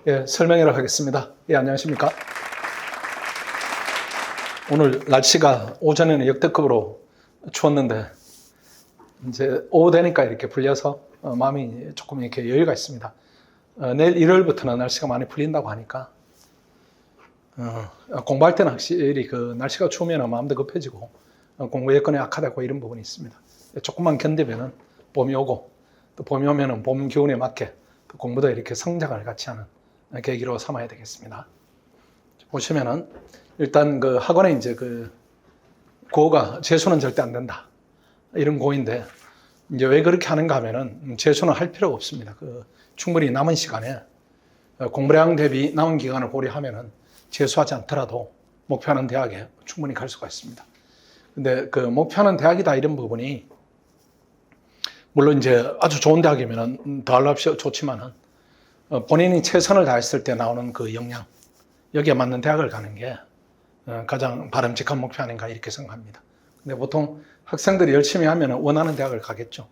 예, 설명을 하겠습니다. 예, 안녕하십니까. 오늘 날씨가 오전에는 역대급으로 추웠는데, 이제 오후 되니까 이렇게 풀려서 마음이 조금 이렇게 여유가 있습니다. 내일 일요일부터는 날씨가 많이 풀린다고 하니까, 공부할 때는 확실히 그 날씨가 추우면 마음도 급해지고, 공부 여건이 악화되고 이런 부분이 있습니다. 조금만 견디면은 봄이 오고, 또 봄이 오면은 봄 기운에 맞게 또 공부도 이렇게 성장을 같이 하는 계기로 삼아야 되겠습니다. 보시면은 일단 그 학원에 이제 그 고가 재수는 절대 안 된다 이런 고인데, 이제 왜 그렇게 하는가 하면은 재수는 할 필요가 없습니다. 그 충분히 남은 시간에 공부량 대비 남은 기간을 고려하면은 재수하지 않더라도 목표하는 대학에 충분히 갈 수가 있습니다. 근데 그 목표하는 대학이다 이런 부분이 물론 이제 아주 좋은 대학이면은 더할 없이 좋지만은 본인이 최선을 다했을 때 나오는 그 역량, 여기에 맞는 대학을 가는 게 가장 바람직한 목표 아닌가 이렇게 생각합니다. 근데 보통 학생들이 열심히 하면 원하는 대학을 가겠죠.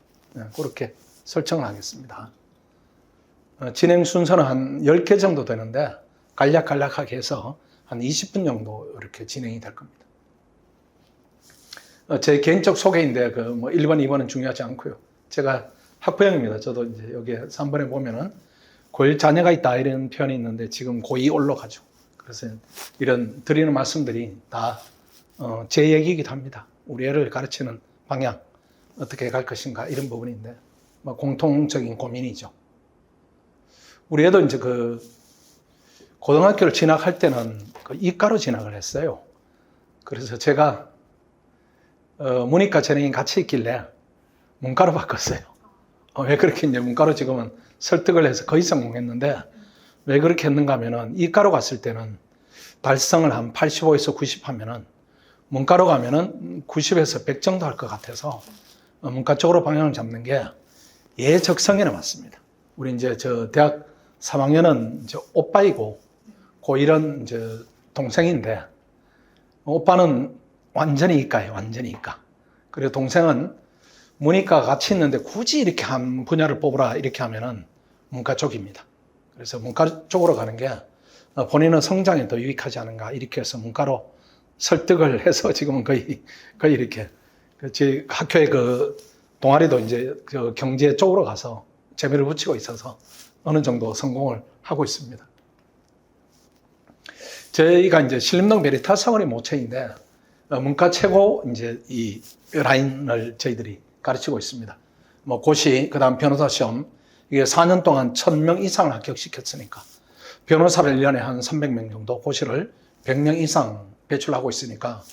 그렇게 설정을 하겠습니다. 진행 순서는 한 10개 정도 되는데 간략하게 해서 한 20분 정도 이렇게 진행이 될 겁니다. 제 개인적 소개인데 그 뭐 1번, 2번은 중요하지 않고요. 제가 학부형입니다. 저도 이제 여기 3번에 보면은 고1 자녀가 있다 이런 표현이 있는데 지금 고2 올라가죠. 그래서 이런 드리는 말씀들이 다 제 얘기이기도 합니다. 우리 애를 가르치는 방향, 어떻게 갈 것인가 이런 부분인데 뭐 공통적인 고민이죠. 우리 애도 이제 그 고등학교를 진학할 때는 그 이과로 진학을 했어요. 그래서 제가 문이과 전형이 같이 있길래 문과로 바꿨어요. 왜 그렇게 이제 문과로 지금은 설득을 해서 거의 성공했는데, 왜 그렇게 했는가 하면은 이과로 갔을 때는 달성을 한 85에서 90 하면은 문과로 가면은 90에서 100 정도 할 것 같아서 문과 쪽으로 방향을 잡는 게 예적성에는 맞습니다. 우리 이제 저 대학 3학년은 이제 오빠이고 고1은 이제 동생인데, 오빠는 완전히 이과예요. 완전히 이과. 그리고 동생은 문이과가 같이 있는데 굳이 이렇게 한 분야를 뽑으라 이렇게 하면은 문과 쪽입니다. 그래서 문과 쪽으로 가는 게 본인은 성장에 더 유익하지 않은가 이렇게 해서 문과로 설득을 해서 지금은 거의 이렇게 제 학교의 그 동아리도 이제 그 경제 쪽으로 가서 재미를 붙이고 있어서 어느 정도 성공을 하고 있습니다. 저희가 이제 신림동 베리타스 학원이 모체인데 문과 최고 이제 이 라인을 저희들이 가르치고 있습니다. 뭐 고시, 그 다음 변호사 시험, 이게 4년 동안 1000명 이상을 합격시켰으니까 변호사를 1년에 한 300명 정도, 고시를 100명 이상 배출하고 있으니까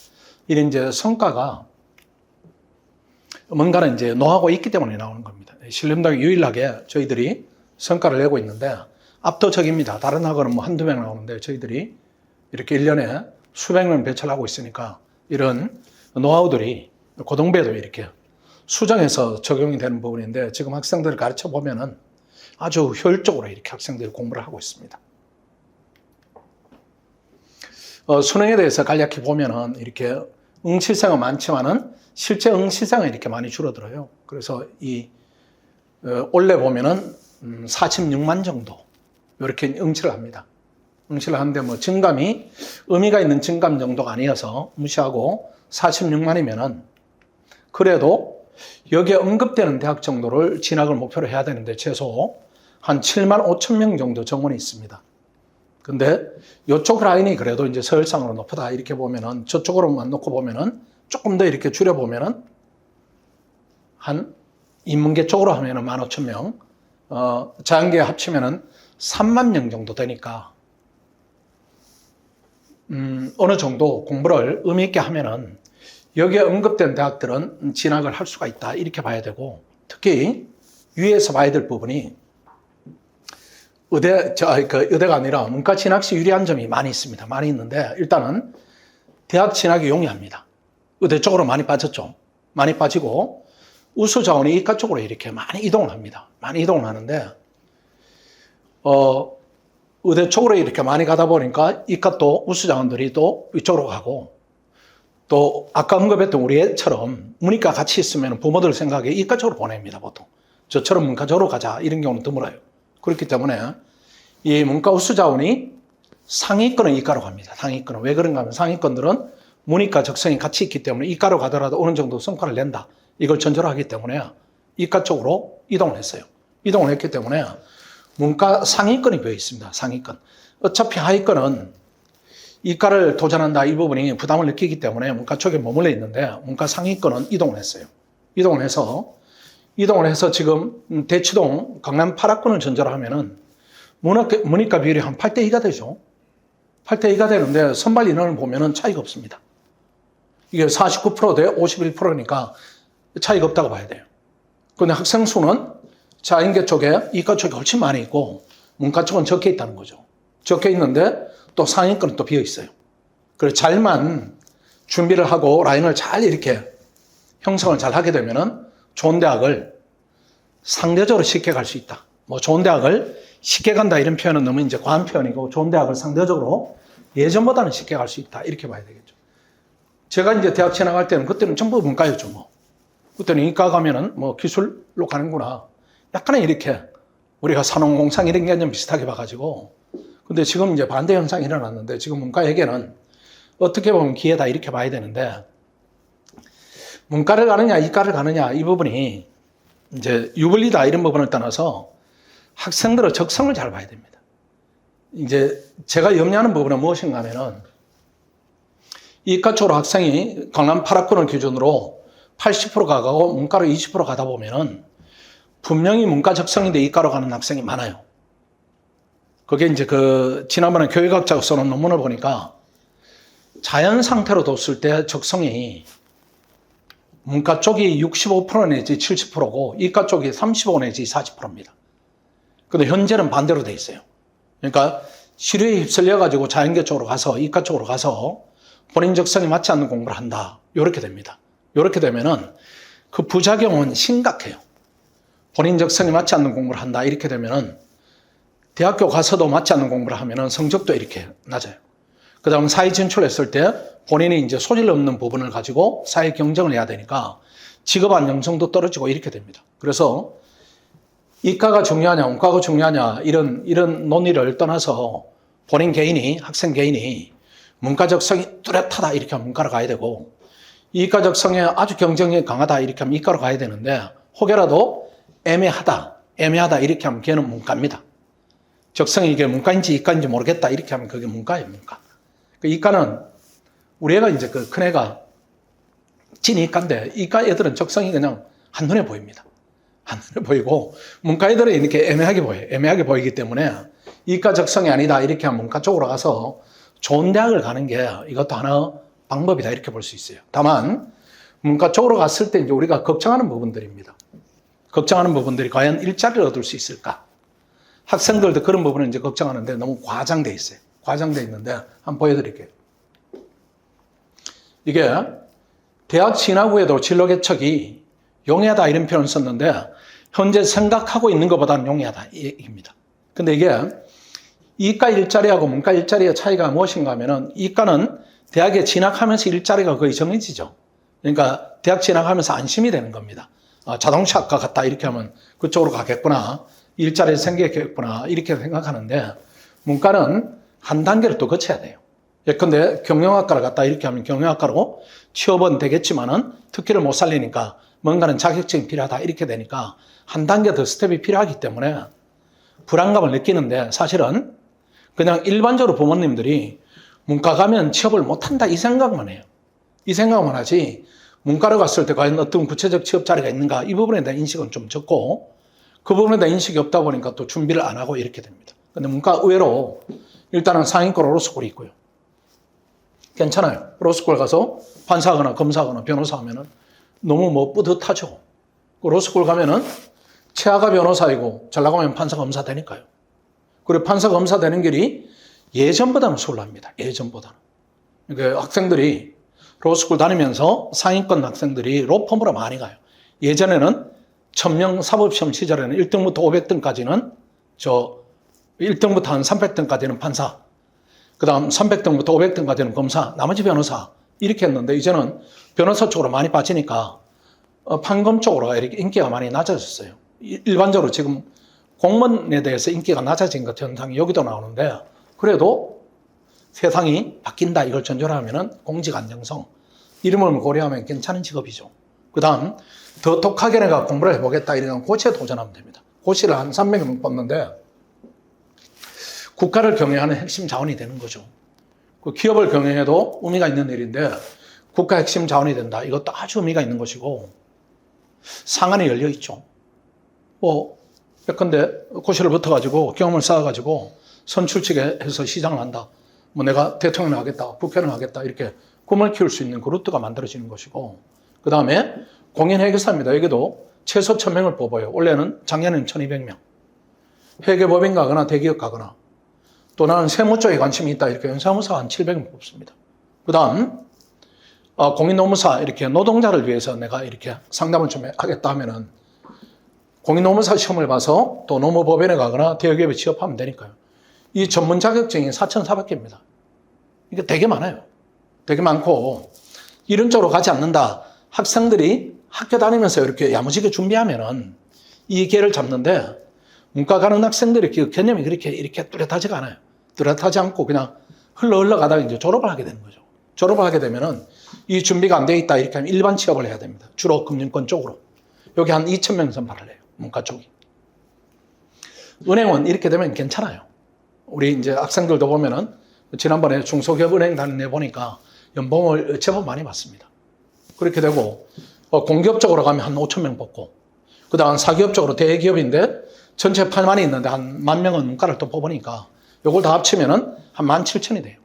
이런 이제 성과가 뭔가는 이제 노하고 있기 때문에 나오는 겁니다. 신림동에 유일하게 저희들이 성과를 내고 있는데 압도적입니다. 다른 학원은 뭐 한두 명 나오는데 저희들이 이렇게 1년에 수백 명 배출하고 있으니까 이런 노하우들이 고등부에도 이렇게 수정해서 적용이 되는 부분인데, 지금 학생들을 가르쳐 보면은 아주 효율적으로 이렇게 학생들이 공부를 하고 있습니다. 수능에 대해서 간략히 보면은 이렇게 응시생은 많지만은 실제 응시생은 이렇게 많이 줄어들어요. 그래서 이 올해 보면은 46만 정도 이렇게 응시를 합니다. 응시를 하는데 뭐 증감이 의미가 있는 증감 정도가 아니어서 무시하고 46만이면은 그래도 여기에 언급되는 대학 정도를 진학을 목표로 해야 되는데 최소 한 7만 5천 명 정도 정원이 있습니다. 근데 이쪽 라인이 그래도 이제 서열상으로 높다 이렇게 보면은 저쪽으로만 놓고 보면은 조금 더 이렇게 줄여보면은 한 인문계 쪽으로 하면은 15,000명, 자연계 합치면은 3만 명 정도 되니까 어느 정도 공부를 의미 있게 하면은 여기에 언급된 대학들은 진학을 할 수가 있다 이렇게 봐야 되고, 특히 위에서 봐야 될 부분이 의대가 아니라 문과 진학 시 유리한 점이 많이 있습니다. 많이 있는데 일단은 대학 진학이 용이합니다. 의대 쪽으로 많이 빠졌죠. 많이 빠지고 우수 자원이 이과 쪽으로 이렇게 많이 이동을 합니다. 많이 이동을 하는데 의대 쪽으로 이렇게 많이 가다 보니까 이과 또 우수 자원들이 또 이쪽으로 가고, 또 아까 언급했던 우리 애처럼 문이과 같이 있으면 부모들 생각에 이과 쪽으로 보냅니다. 보통 저처럼 문과 쪽으로 가자 이런 경우는 드물어요. 그렇기 때문에 이 문과 우수 자원이 상위권은 이과로 갑니다. 상위권은. 왜 그런가 하면 상위권들은 문이과 적성이 같이 있기 때문에 이과로 가더라도 어느 정도 성과를 낸다. 이걸 전제로 하기 때문에 이과 쪽으로 이동을 했어요. 이동을 했기 때문에 문과 상위권이 비어 있습니다. 상위권. 어차피 하위권은 이과를 도전한다 이 부분이 부담을 느끼기 때문에 문과 쪽에 머물러 있는데 문과 상위권은 이동을 했어요. 이동을 해서 지금 대치동 강남 8학군을 전제로 하면은 문이과 비율이 한 8대 2가 되죠. 8대 2가 되는데 선발 인원을 보면은 차이가 없습니다. 이게 49% 대 51%니까 차이가 없다고 봐야 돼요. 그런데 학생 수는 자연계 쪽에 이과 쪽에 훨씬 많이 있고 문과 쪽은 적게 있다는 거죠. 적게 있는데 또 상위권은 또 비어 있어요. 그래서 잘만 준비를 하고 라인을 잘 이렇게 형성을 잘 하게 되면은 좋은 대학을 상대적으로 쉽게 갈 수 있다. 뭐 좋은 대학을 쉽게 간다 이런 표현은 너무 이제 과한 표현이고 좋은 대학을 상대적으로 예전보다는 쉽게 갈 수 있다. 이렇게 봐야 되겠죠. 제가 이제 대학 지나갈 때는 그때는 전부 문과였죠. 뭐. 그때는 이과 가면은 뭐 기술로 가는구나. 약간은 이렇게 우리가 산업공상 이런 개념 비슷하게 봐가지고 근데 지금 이제 반대 현상이 일어났는데 지금 문과에게는 어떻게 보면 기회다 이렇게 봐야 되는데 문과를 가느냐 이과를 가느냐 이 부분이 이제 유불리다 이런 부분을 떠나서 학생들의 적성을 잘 봐야 됩니다. 이제 제가 염려하는 부분은 무엇인가 하면은 이과 쪽으로 학생이 강남 8학군을 기준으로 80%가 가고 문과로 20% 가다 보면은 분명히 문과 적성인데 이과로 가는 학생이 많아요. 그게 이제 지난번에 교육학자가 써놓은 논문을 보니까 자연 상태로 뒀을 때 적성이 문과 쪽이 65% 내지 70%고 이과 쪽이 35 내지 40%입니다. 근데 현재는 반대로 돼 있어요. 그러니까 시류에 휩쓸려가지고 자연계 쪽으로 가서 이과 쪽으로 가서 본인 적성에 맞지 않는 공부를 한다. 이렇게 됩니다. 이렇게 되면은 그 부작용은 심각해요. 본인 적성에 맞지 않는 공부를 한다. 이렇게 되면은 대학교 가서도 맞지 않는 공부를 하면은 성적도 이렇게 낮아요. 그 다음 사회 진출했을 때 본인이 이제 소질 없는 부분을 가지고 사회 경쟁을 해야 되니까 직업 안정성도 떨어지고 이렇게 됩니다. 그래서 이과가 중요하냐, 문과가 중요하냐 이런 논의를 떠나서 본인 개인이, 학생 개인이 문과 적성이 뚜렷하다 이렇게 하면 문과로 가야 되고 이과 적성에 아주 경쟁력이 강하다 이렇게 하면 이과로 가야 되는데 혹여라도 애매하다 이렇게 하면 걔는 문과입니다. 적성이 이게 문과인지 이과인지 모르겠다 이렇게 하면 그게 문과예요, 문과. 이과는 우리 애가 이제 큰 애가 진이과인데 이과 애들은 적성이 그냥 한눈에 보입니다. 한눈에 보이고 문과 애들은 이렇게 애매하게 보여요. 애매하게 보이기 때문에 이과 적성이 아니다 이렇게 하면 문과 쪽으로 가서 좋은 대학을 가는 게 이것도 하나 방법이다 이렇게 볼 수 있어요. 다만 문과 쪽으로 갔을 때 이제 우리가 걱정하는 부분들입니다. 걱정하는 부분들이 과연 일자리를 얻을 수 있을까? 학생들도 그런 부분을 이제 걱정하는데 너무 과장돼 있어요. 과장돼 있는데 한번 보여드릴게요. 이게 대학 진학 후에도 진로 개척이 용이하다 이런 표현을 썼는데 현재 생각하고 있는 것보다는 용이하다 이 얘기입니다. 근데 이게 이과 일자리하고 문과 일자리의 차이가 무엇인가 하면은 이과는 대학에 진학하면서 일자리가 거의 정해지죠. 그러니까 대학 진학하면서 안심이 되는 겁니다. 자동차학과 갔다 이렇게 하면 그쪽으로 가겠구나. 일자리 생기겠구나. 이렇게 생각하는데 문과는 한 단계를 또 거쳐야 돼요. 예컨대 경영학과를 갔다 이렇게 하면 경영학과로 취업은 되겠지만은 특기를 못 살리니까 뭔가는 자격증이 필요하다 이렇게 되니까 한 단계 더 스텝이 필요하기 때문에 불안감을 느끼는데 사실은 그냥 일반적으로 부모님들이 문과 가면 취업을 못한다 이 생각만 해요. 이 생각만 하지 문과를 갔을 때 과연 어떤 구체적 취업 자리가 있는가 이 부분에 대한 인식은 좀 적고 그 부분에 대한 인식이 없다 보니까 또 준비를 안 하고 이렇게 됩니다. 근데 문과 의외로 일단은 상위권 로스쿨이 있고요. 괜찮아요. 로스쿨 가서 판사하거나 검사하거나 변호사하면은 너무 뭐 뿌듯하죠. 로스쿨 가면은 최하가 변호사이고 잘 나가면 판사 검사 되니까요. 그리고 판사 검사 되는 길이 예전보다는 수월합니다. 예전보다는. 그러니까 학생들이 로스쿨 다니면서 상위권 학생들이 로펌으로 많이 가요. 예전에는 1000명 사법시험 시절에는 1등부터 500등까지는 1등부터 한 300등까지는 판사, 그 다음 300등부터 500등까지는 검사, 나머지 변호사 이렇게 했는데 이제는 변호사 쪽으로 많이 빠지니까 판검 쪽으로 이렇게 인기가 많이 낮아졌어요. 일반적으로 지금 공무원에 대해서 인기가 낮아진 것 현상이 여기도 나오는데 그래도 세상이 바뀐다 이걸 전제로 하면은 공직 안정성 이름을 고려하면 괜찮은 직업이죠. 그 다음 더 독하게 내가 공부를 해보겠다 이러면 고시에 도전하면 됩니다. 고시를 한 300명 뽑는데 국가를 경영하는 핵심 자원이 되는 거죠. 그 기업을 경영해도 의미가 있는 일인데 국가 핵심 자원이 된다. 이것도 아주 의미가 있는 것이고 상한이 열려 있죠. 예컨대 고시를 붙어가지고 경험을 쌓아가지고 선출직해서 시장을 한다. 내가 대통령을 하겠다, 국회의원을 하겠다 이렇게 꿈을 키울 수 있는 그 루트가 만들어지는 것이고 그 다음에 공인회계사입니다. 여기도 최소 1000명을 뽑아요. 원래는 작년에는 1200명. 회계법인 가거나 대기업 가거나 또 나는 세무 쪽에 관심이 있다. 이렇게 연사무사 한 700명 뽑습니다. 그 다음 공인노무사 이렇게 노동자를 위해서 내가 이렇게 상담을 좀 하겠다 하면은 공인노무사 시험을 봐서 또 노무법인에 가거나 대기업에 취업하면 되니까요. 이 전문 자격증이 4,400개입니다. 이게 되게 많아요. 되게 많고 이런 쪽으로 가지 않는다. 학생들이 학교 다니면서 이렇게 야무지게 준비하면은 이 기회를 잡는데 문과 가는 학생들이 그 개념이 이렇게 뚜렷하지가 않아요. 뚜렷하지 않고 그냥 흘러가다가 이제 졸업을 하게 되는 거죠. 졸업을 하게 되면은 이 준비가 안 돼 있다 이렇게 하면 일반 취업을 해야 됩니다. 주로 금융권 쪽으로. 여기 한 2,000명 선발을 해요. 문과 쪽이. 은행은 이렇게 되면 괜찮아요. 우리 이제 학생들도 보면은 지난번에 중소기업은행 다녀 보니까 연봉을 제법 많이 받습니다. 그렇게 되고 공기업 쪽으로 가면 한 5,000명 뽑고 그 다음 사기업 쪽으로 대기업인데 전체 8만이 있는데 한 10,000명은 문과를 또 뽑으니까 요걸 다 합치면은 한 17,000이 돼요.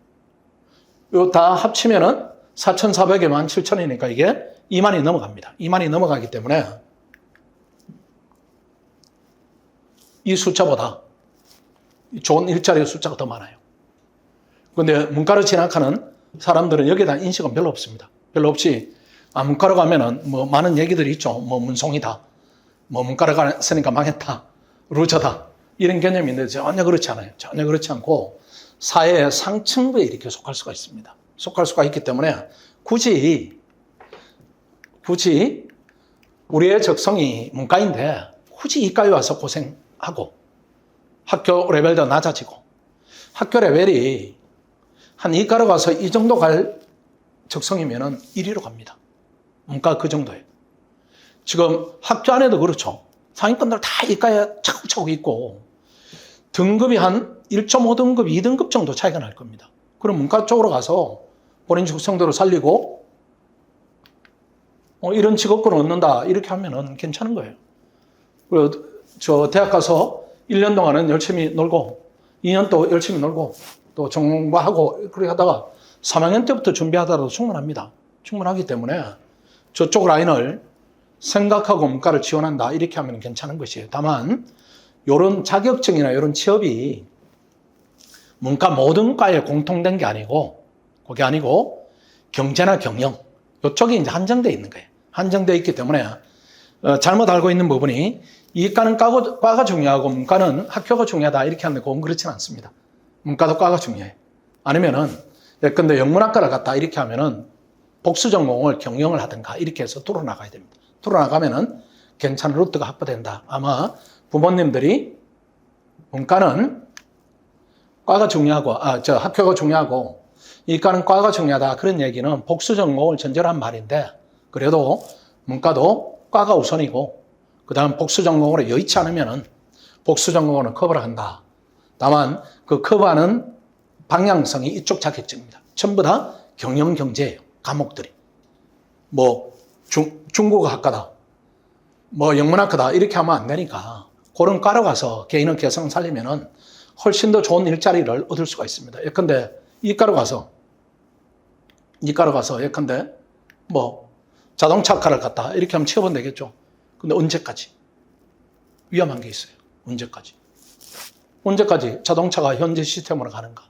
요 다 합치면은 4,400에 17,000이니까 이게 2만이 넘어갑니다. 2만이 넘어가기 때문에 이 숫자보다 좋은 일자리의 숫자가 더 많아요. 그런데 문과를 진학하는 사람들은 여기에 대한 인식은 별로 없습니다. 별로 없이 문과로 가면은 많은 얘기들이 있죠. 문송이다. 문과를 갔으니까 망했다. 루저다. 이런 개념이 있는데 전혀 그렇지 않아요. 전혀 그렇지 않고 사회의 상층부에 이렇게 속할 수가 있습니다. 속할 수가 있기 때문에 굳이 우리의 적성이 문과인데 굳이 이과에 와서 고생하고 학교 레벨도 낮아지고 학교 레벨이 한 이과로 가서 이 정도 갈 적성이면은 1위로 갑니다. 문과 그 정도예요. 지금 학교 안에도 그렇죠. 상위권들 다 이과에 차곡차곡 있고 등급이 한 1.5등급, 2등급 정도 차이가 날 겁니다. 그럼 문과 쪽으로 가서 본인 적성대로 살리고 이런 직업군을 얻는다 이렇게 하면은 괜찮은 거예요. 그리고 저 대학 가서 1년 동안은 열심히 놀고 2년 또 열심히 놀고 또 전공부하고 그렇게 하다가 3학년 때부터 준비하더라도 충분합니다. 충분하기 때문에 저쪽 라인을 생각하고 문과를 지원한다 이렇게 하면 괜찮은 것이에요. 다만 이런 자격증이나 이런 취업이 문과 모든 과에 공통된 게 아니고 그게 아니고 경제나 경영 이쪽이 이제 한정되어 있는 거예요. 한정되어 있기 때문에 잘못 알고 있는 부분이 이과는 과가 중요하고 문과는 학교가 중요하다 이렇게 하는데 그건 그렇지는 않습니다. 문과도 과가 중요해요. 아니면은 예컨대 영문학과를 갔다 이렇게 하면은 복수 전공을 경영을 하든가 이렇게 해서 뚫어나가야 됩니다. 뚫어나가면은 괜찮은 루트가 확보된다. 아마 부모님들이 문과는 과가 중요하고 학교가 중요하고 이과는 과가 중요하다 그런 얘기는 복수 전공을 전제로 한 말인데 그래도 문과도 과가 우선이고 그 다음 복수 전공으로 여의치 않으면은 복수 전공으로 커버를 한다. 다만 그 커버하는 방향성이 이쪽 자격증입니다. 전부 다 경영 경제예요. 과목들이. 중국어 학과다. 영문학과다. 이렇게 하면 안 되니까 그런 과로 가서 개인의 개성을 살리면은 훨씬 더 좋은 일자리를 얻을 수가 있습니다. 예컨대 이과로 가서 예컨대 자동차과를 갔다. 이렇게 하면 취업은 되겠죠. 근데 언제까지? 위험한 게 있어요. 언제까지 자동차가 현재 시스템으로 가는가?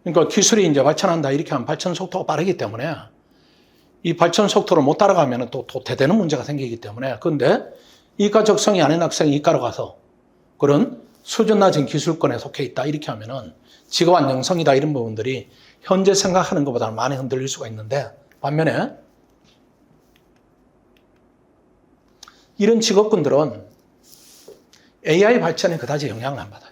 그러니까 기술이 이제 발전한다. 이렇게 하면 발전 속도가 빠르기 때문에 이 발전 속도를 못 따라가면 또 대대는 문제가 생기기 때문에 그런데 이과 적성이 아닌 학생이 이과로 가서 그런 수준 낮은 기술권에 속해 있다. 이렇게 하면은 직업 안정성이다. 이런 부분들이 현재 생각하는 것보다는 많이 흔들릴 수가 있는데 반면에 이런 직업군들은 AI 발전에 그다지 영향을 안 받아요.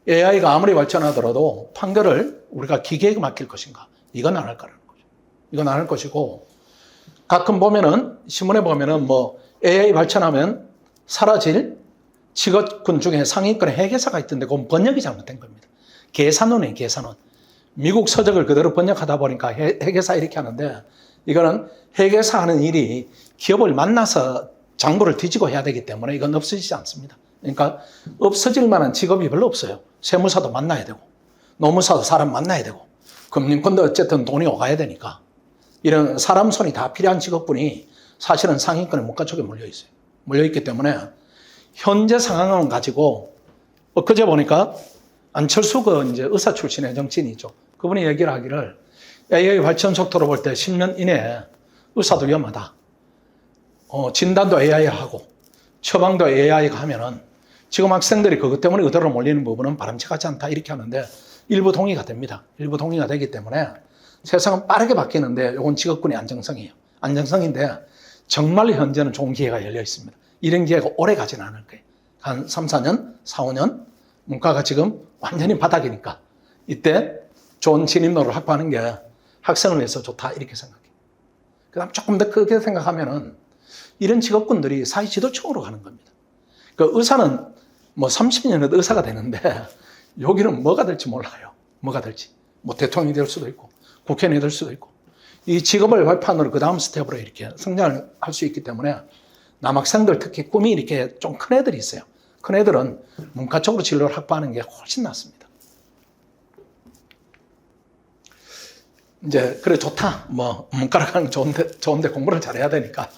AI가 아무리 발전하더라도 판결을 우리가 기계에게 맡길 것인가? 이건 안 할 거라는 거죠. 이건 안 할 것이고, 가끔 보면은, 신문에 보면은 뭐 AI 발전하면 사라질 직업군 중에 상위권에 회계사가 있던데 그건 번역이 잘못된 겁니다. 계산원이에요, 계산원. 미국 서적을 그대로 번역하다 보니까 회계사 이렇게 하는데, 이거는 회계사 하는 일이 기업을 만나서 장부를 뒤지고 해야 되기 때문에 이건 없어지지 않습니다. 그러니까 없어질 만한 직업이 별로 없어요. 세무사도 만나야 되고, 노무사도 사람 만나야 되고, 금융권도 어쨌든 돈이 오가야 되니까, 이런 사람 손이 다 필요한 직업군이 사실은 상위권의 문과 쪽에 몰려 있어요. 몰려 있기 때문에 현재 상황을 가지고, 엊그제 보니까 안철수 이제 의사 출신의 정치인이죠. 그분이 얘기를 하기를 AI 발전 속도로 볼 때 10년 이내에 의사도 위험하다. 진단도 AI가 하고 처방도 AI가 하면은 지금 학생들이 그것 때문에 의대로 몰리는 부분은 바람직하지 않다 이렇게 하는데 일부 동의가 됩니다. 일부 동의가 되기 때문에 세상은 빠르게 바뀌는데 이건 직업군의 안정성이에요. 안정성인데 정말 현재는 좋은 기회가 열려 있습니다. 이런 기회가 오래 가지는 않을 거예요. 한 3, 4년, 4, 5년 문과가 지금 완전히 바닥이니까 이때 좋은 진입로를 확보하는 게 학생을 위해서 좋다 이렇게 생각해요. 그 다음 조금 더 크게 생각하면은 이런 직업군들이 사회 지도층으로 가는 겁니다. 그 의사는 뭐 30년에도 의사가 되는데 여기는 뭐가 될지 몰라요. 뭐가 될지. 뭐 대통령이 될 수도 있고 국회의원이 될 수도 있고 이 직업을 발판으로 그 다음 스텝으로 이렇게 성장을 할 수 있기 때문에 남학생들 특히 꿈이 이렇게 좀 큰 애들이 있어요. 큰 애들은 문과 쪽으로 진로를 확보하는 게 훨씬 낫습니다. 이제 그래 좋다. 뭐 문과를 가는 좋은데 공부를 잘해야 되니까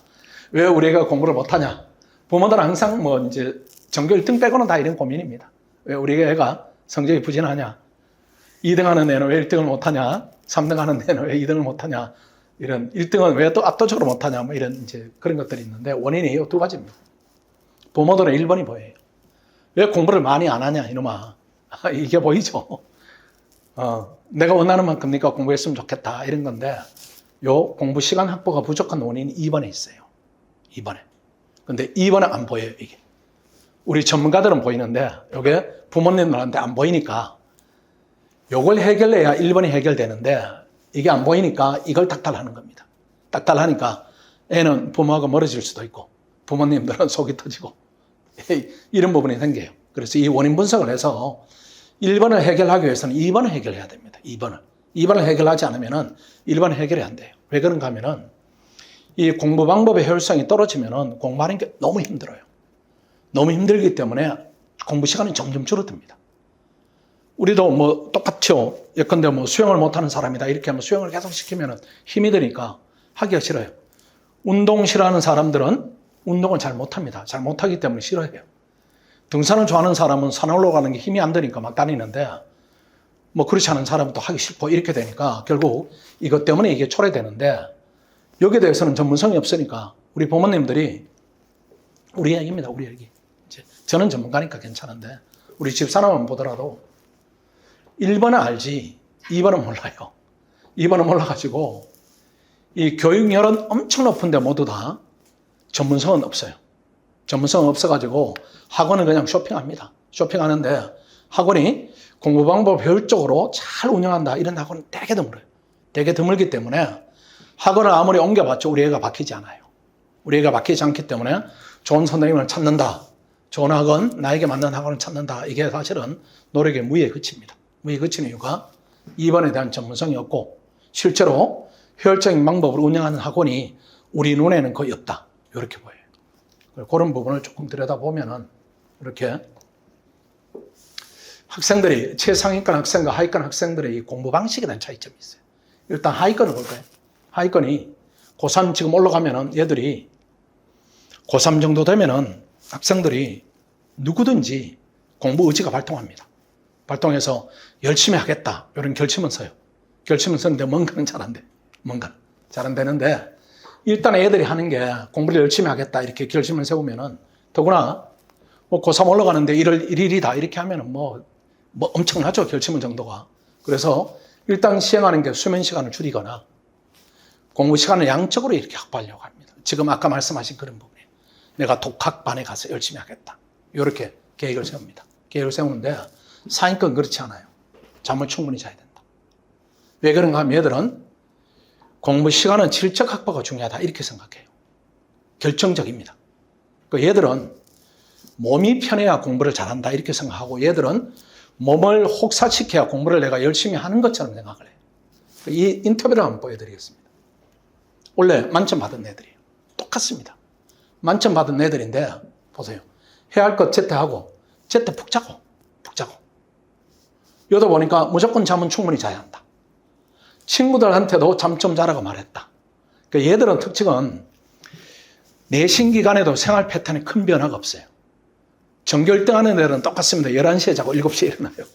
왜 우리 애가 공부를 못하냐? 부모들은 항상 뭐 이제 전교 1등 빼고는 다 이런 고민입니다. 왜 우리 애가 성적이 부진하냐? 2등 하는 애는 왜 1등을 못하냐? 3등 하는 애는 왜 2등을 못하냐? 이런 1등은 왜 또 압도적으로 못하냐? 뭐 이런 이제 그런 것들이 있는데 원인이 이 두 가지입니다. 부모들은 1번이 보여요. 왜 공부를 많이 안 하냐? 이놈아. 이게 보이죠? 내가 원하는 만큼 네가 공부했으면 좋겠다. 이런 건데 요 공부 시간 확보가 부족한 원인이 2번에 있어요. 2번에. 근데 2번에 안 보여요, 이게. 우리 전문가들은 보이는데 이게 부모님들한테 안 보이니까 요걸 해결해야 1번이 해결되는데 이게 안 보이니까 이걸 닥달하는 겁니다. 닥달하니까 애는 부모하고 멀어질 수도 있고 부모님들은 속이 터지고 이런 부분이 생겨요. 그래서 이 원인 분석을 해서 1번을 해결하기 위해서는 2번을 해결해야 됩니다. 2번을 해결하지 않으면 1번을 해결이 안 돼요. 왜 그런가 하면은 이 공부 방법의 효율성이 떨어지면 공부하는 게 너무 힘들어요. 너무 힘들기 때문에 공부 시간이 점점 줄어듭니다. 우리도 뭐 똑같죠. 예컨대 뭐 수영을 못하는 사람이다. 이렇게 하면 수영을 계속 시키면 힘이 드니까 하기가 싫어요. 운동 싫어하는 사람들은 운동을 잘 못합니다. 잘 못하기 때문에 싫어해요. 등산을 좋아하는 사람은 산 올라가는 게 힘이 안 드니까 막 다니는데 뭐 그렇지 않은 사람은 또 하기 싫고 이렇게 되니까 결국 이것 때문에 이게 초래되는데 여기에 대해서는 전문성이 없으니까 우리 부모님들이 우리 얘기입니다. 우리 얘기. 이제 저는 전문가니까 괜찮은데 우리 집사람만 보더라도 1번은 알지 2번은 몰라요. 2번은 몰라가지고 이 교육열은 엄청 높은데 모두 다 전문성은 없어요. 전문성은 없어가지고 학원은 그냥 쇼핑합니다. 쇼핑하는데 학원이 공부 방법 효율적으로 잘 운영한다 이런 학원은 되게 드물어요. 되게 드물기 때문에 학원을 아무리 옮겨봤죠. 우리 애가 바뀌지 않아요. 우리 애가 바뀌지 않기 때문에 좋은 선생님을 찾는다. 좋은 학원, 나에게 맞는 학원을 찾는다. 이게 사실은 노력의 무의에 그칩니다. 무의에 그치는 이유가 2번에 대한 전문성이 없고 실제로 효율적인 방법으로 운영하는 학원이 우리 눈에는 거의 없다. 이렇게 보여요. 그런 부분을 조금 들여다보면은 이렇게 학생들이 최상위권 학생과 하위권 학생들의 이 공부 방식에 대한 차이점이 있어요. 일단 하위권을 볼까요? 하위권이 고3 지금 올라가면은 얘들이 고3 정도 되면은 학생들이 누구든지 공부 의지가 발동합니다. 발동해서 열심히 하겠다. 이런 결심은 써요. 결심은 쓰는데 뭔가는 잘 안 돼. 뭔가는 잘 안 되는데 일단 애들이 하는 게 공부를 열심히 하겠다. 이렇게 결심을 세우면은 더구나 뭐 고3 올라가는데 1일이다. 이렇게 하면은 뭐 엄청나죠. 결심은 정도가. 그래서 일단 시행하는 게 수면 시간을 줄이거나 공부 시간을 양적으로 이렇게 확보하려고 합니다. 지금 아까 말씀하신 그런 부분이에요. 내가 독학반에 가서 열심히 하겠다. 이렇게 계획을 세웁니다. 계획을 세우는데 상위권 그렇지 않아요. 잠을 충분히 자야 된다. 왜 그런가 하면 얘들은 공부 시간은 질적 확보가 중요하다 이렇게 생각해요. 결정적입니다. 얘들은 몸이 편해야 공부를 잘한다 이렇게 생각하고 얘들은 몸을 혹사시켜야 공부를 내가 열심히 하는 것처럼 생각을 해요. 이 인터뷰를 한번 보여드리겠습니다. 원래 만점 받은 애들이에요. 똑같습니다. 만점 받은 애들인데 보세요. 해야 할 것 제때하고 제때 푹 자고 여기다 보니까 무조건 잠은 충분히 자야 한다. 친구들한테도 잠 좀 자라고 말했다. 얘들은 특징은 내신 기간에도 생활 패턴에 큰 변화가 없어요. 전교 1등 하는 애들은 똑같습니다. 11시에 자고 7시에 일어나요.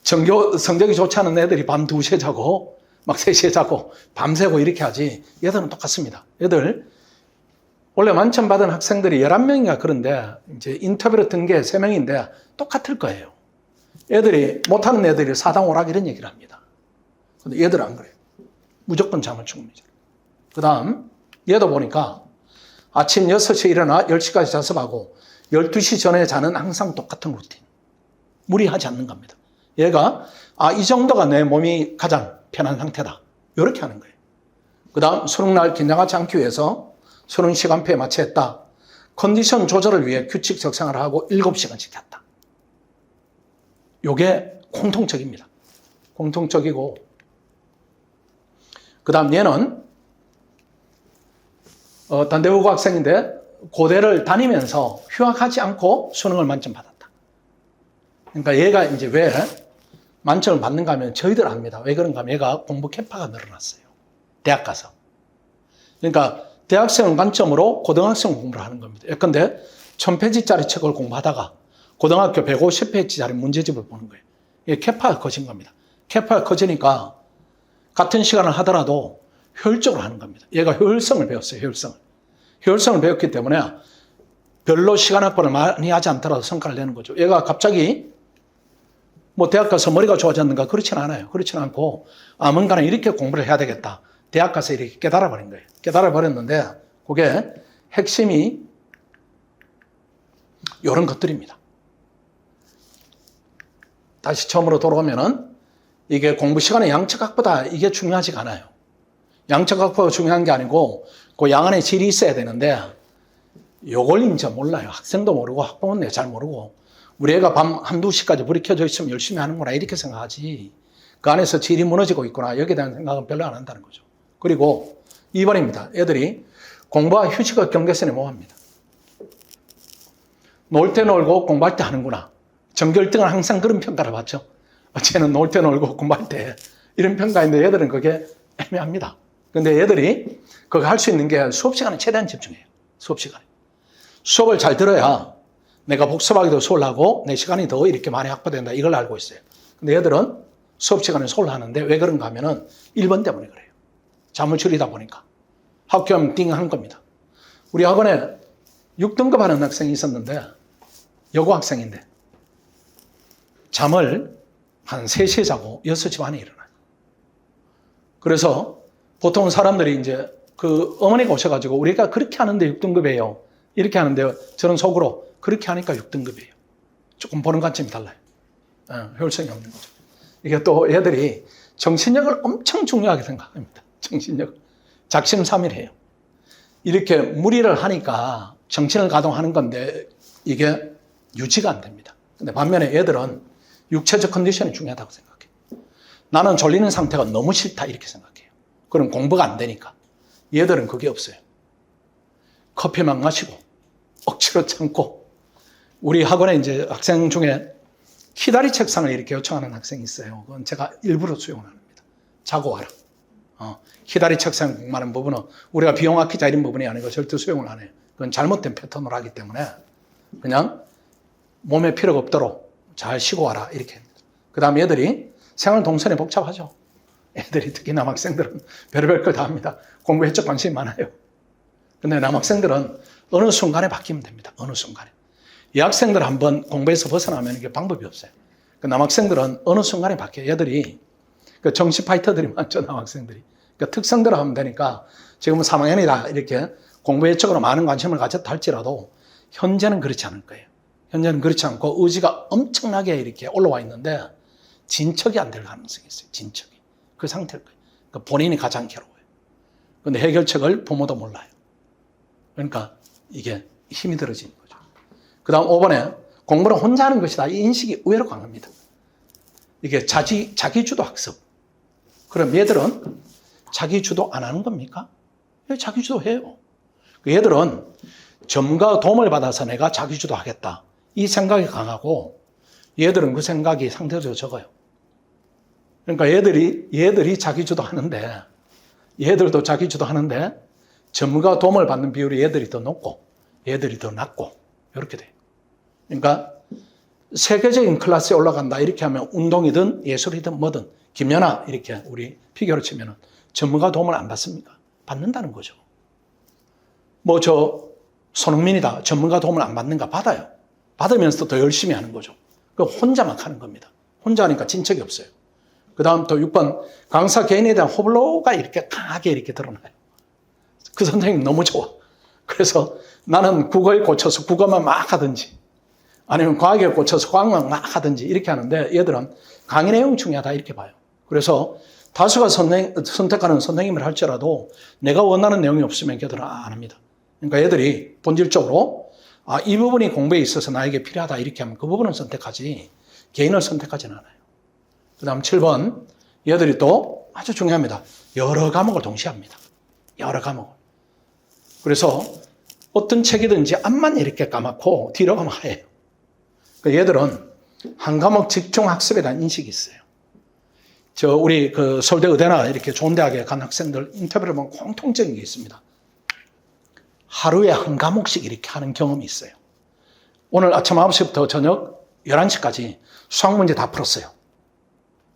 전교 성적이 좋지 않은 애들이 밤 2시에 자고 막 3시에 자고 밤새고 이렇게 하지 얘들은 똑같습니다. 얘들 원래 만점 받은 학생들이 11명인가 그런데 이제 인터뷰로 든 게 3명인데 똑같을 거예요. 애들이 못하는 애들이 사당 오락 이런 얘기를 합니다. 근데 얘들은 안 그래요. 무조건 잠을 충분히 자요. 그 다음 얘도 보니까 아침 6시에 일어나 10시까지 자습하고 12시 전에 자는 항상 똑같은 루틴. 무리하지 않는 겁니다. 얘가 이 정도가 내 몸이 가장 편한 상태다. 이렇게 하는 거예요. 그 다음 수능날 긴장하지 않기 위해서 수능 시간표에 맞춰 했다. 컨디션 조절을 위해 규칙 적생활을 하고 7시간씩 잤다. 이게 공통적입니다. 공통적이고 그 다음 얘는 단대우고 학생인데 고대를 다니면서 휴학하지 않고 수능을 만점 받았다. 그러니까 얘가 이제 왜 만점을 받는가 하면 저희들 압니다. 왜 그런가 하면 얘가 공부 캐파가 늘어났어요. 대학 가서. 그러니까 대학생은 관점으로 고등학생 공부를 하는 겁니다. 예컨대 1000페이지짜리 책을 공부하다가 고등학교 150페이지짜리 문제집을 보는 거예요. 이게 캐파가 커진 겁니다. 캐파가 커지니까 같은 시간을 하더라도 효율적으로 하는 겁니다. 얘가 효율성을 배웠어요. 효율성을 배웠기 때문에 별로 시간 확보를 많이 하지 않더라도 성과를 내는 거죠. 얘가 갑자기 대학 가서 머리가 좋아졌는가 그렇지는 않아요. 그렇지는 않고 뭔가는 이렇게 공부를 해야 되겠다. 대학 가서 이렇게 깨달아 버린 거예요. 깨달아 버렸는데 그게 핵심이 이런 것들입니다. 다시 처음으로 돌아오면은 이게 공부 시간의 양적 확보다 이게 중요하지가 않아요. 양적 확보가 중요한 게 아니고 그 양 안에 질이 있어야 되는데 요걸 이제 몰라요. 학생도 모르고 학부모는 잘 모르고 우리 애가 밤 1, 2시까지 불이 켜져 있으면 열심히 하는구나 이렇게 생각하지 그 안에서 질이 무너지고 있구나 여기에 대한 생각은 별로 안 한다는 거죠. 그리고 2번입니다. 애들이 공부와 휴식의 경계선에 모호합니다. 놀 때 놀고 공부할 때 하는구나. 전교 1등은 항상 그런 평가를 받죠. 쟤는 놀 때 놀고 공부할 때 이런 평가인데 얘들은 그게 애매합니다. 근데 얘들이 그거 할 수 있는 게 수업 시간에 최대한 집중해요. 수업 시간에. 수업을 잘 들어야 내가 복습하기도 수월하고 내 시간이 더 이렇게 많이 확보된다. 이걸 알고 있어요. 근데 얘들은 수업 시간에 소홀하는데 왜 그런가 하면은 1번 때문에 그래요. 잠을 줄이다 보니까. 학교하면 띵 하는 겁니다. 우리 학원에 6등급 하는 학생이 있었는데 여고 학생인데 잠을 한 3시에 자고 6시 반에 일어나요. 그래서 보통 사람들이 이제 그 어머니가 오셔가지고 우리가 그렇게 하는데 6등급이에요. 이렇게 하는데 저는 속으로 그렇게 하니까 6등급이에요. 조금 보는 관점이 달라요. 효율성이 없는 거죠. 이게 또 애들이 정신력을 엄청 중요하게 생각합니다. 정신력. 작심삼일해요. 이렇게 무리를 하니까 정신을 가동하는 건데 이게 유지가 안 됩니다. 근데 반면에 애들은 육체적 컨디션이 중요하다고 생각해요. 나는 졸리는 상태가 너무 싫다 이렇게 생각해요. 그럼 공부가 안 되니까. 얘들은 그게 없어요. 커피만 마시고 억지로 참고 우리 학원에 이제 학생 중에 키다리 책상을 이렇게 요청하는 학생이 있어요. 그건 제가 일부러 수용을 합니다. 자고 와라. 키다리 책상 많은 부분은 우리가 비용 아끼자 이런 부분이 아니고 절대 수용을 안 해요. 그건 잘못된 패턴으로 하기 때문에 그냥 몸에 필요가 없도록 잘 쉬고 와라 이렇게 합니다. 그 다음 애들이 생활 동선이 복잡하죠. 애들이 특히 남학생들은 별의별 걸 다 합니다. 공부에 쪽 관심이 많아요. 근데 남학생들은 어느 순간에 바뀌면 됩니다. 어느 순간에. 여학생들 한번 공부에서 벗어나면 이게 방법이 없어요. 그 남학생들은 어느 순간에 바뀌어요. 얘들이 그 정시 파이터들이 많죠. 남학생들이. 그 특성대로 하면 되니까 지금은 3학년이다 이렇게 공부에 쪽으로 많은 관심을 가졌다 할지라도 현재는 그렇지 않을 거예요. 현재는 그렇지 않고 의지가 엄청나게 이렇게 올라와 있는데 진척이 안 될 가능성이 있어요. 진척이. 그 상태일 거예요. 그러니까 본인이 가장 괴로워요. 근데 해결책을 부모도 몰라요. 그러니까 이게 힘이 들어지는 거죠. 그 다음 5번에 공부를 혼자 하는 것이다. 이 인식이 의외로 강합니다. 이게 자기주도 학습. 그럼 얘들은 자기주도 안 하는 겁니까? 자기주도 해요. 얘들은 전문가 도움을 받아서 내가 자기주도 하겠다. 이 생각이 강하고 얘들은 그 생각이 상대적으로 적어요. 그러니까 얘들이 자기주도 하는데 얘들도 자기주도 하는데 전문가 도움을 받는 비율이 얘들이 더 높고 얘들이 더 낮고 이렇게 돼요. 그러니까 세계적인 클래스에 올라간다 이렇게 하면 운동이든 예술이든 뭐든 김연아 이렇게 우리 피겨로 치면은 전문가 도움을 안 받습니까? 받는다는 거죠. 뭐 저 손흥민이다 전문가 도움을 안 받는가? 받아요. 받으면서 더 열심히 하는 거죠. 그 혼자만 하는 겁니다. 혼자 하니까 진척이 없어요. 그 다음 또 6번 강사 개인에 대한 호불호가 이렇게 강하게 이렇게 드러나요. 그 선생님 너무 좋아. 그래서 나는 국어에 꽂혀서 국어만 막 하든지 아니면 과학에 꽂혀서 과학만 막 하든지 이렇게 하는데 얘들은 강의 내용이 중요하다 이렇게 봐요. 그래서 다수가 선택하는 선생님을 할지라도 내가 원하는 내용이 없으면 걔들은 안 합니다. 그러니까 얘들이 본질적으로 이 부분이 공부에 있어서 나에게 필요하다 이렇게 하면 그 부분을 선택하지 개인을 선택하지는 않아요. 그 다음 7번 얘들이 또 아주 중요합니다. 여러 과목을 동시에 합니다. 여러 과목을. 그래서 어떤 책이든지 앞만 이렇게 까맣고 뒤로 가면 하얘요. 얘들은 한 과목 집중 학습에 대한 인식이 있어요. 우리 서울대 의대나 이렇게 좋은 대학에 간 학생들 인터뷰를 보면 공통적인 게 있습니다. 하루에 한 과목씩 이렇게 하는 경험이 있어요. 오늘 아침 9시부터 저녁 11시까지 수학 문제 다 풀었어요.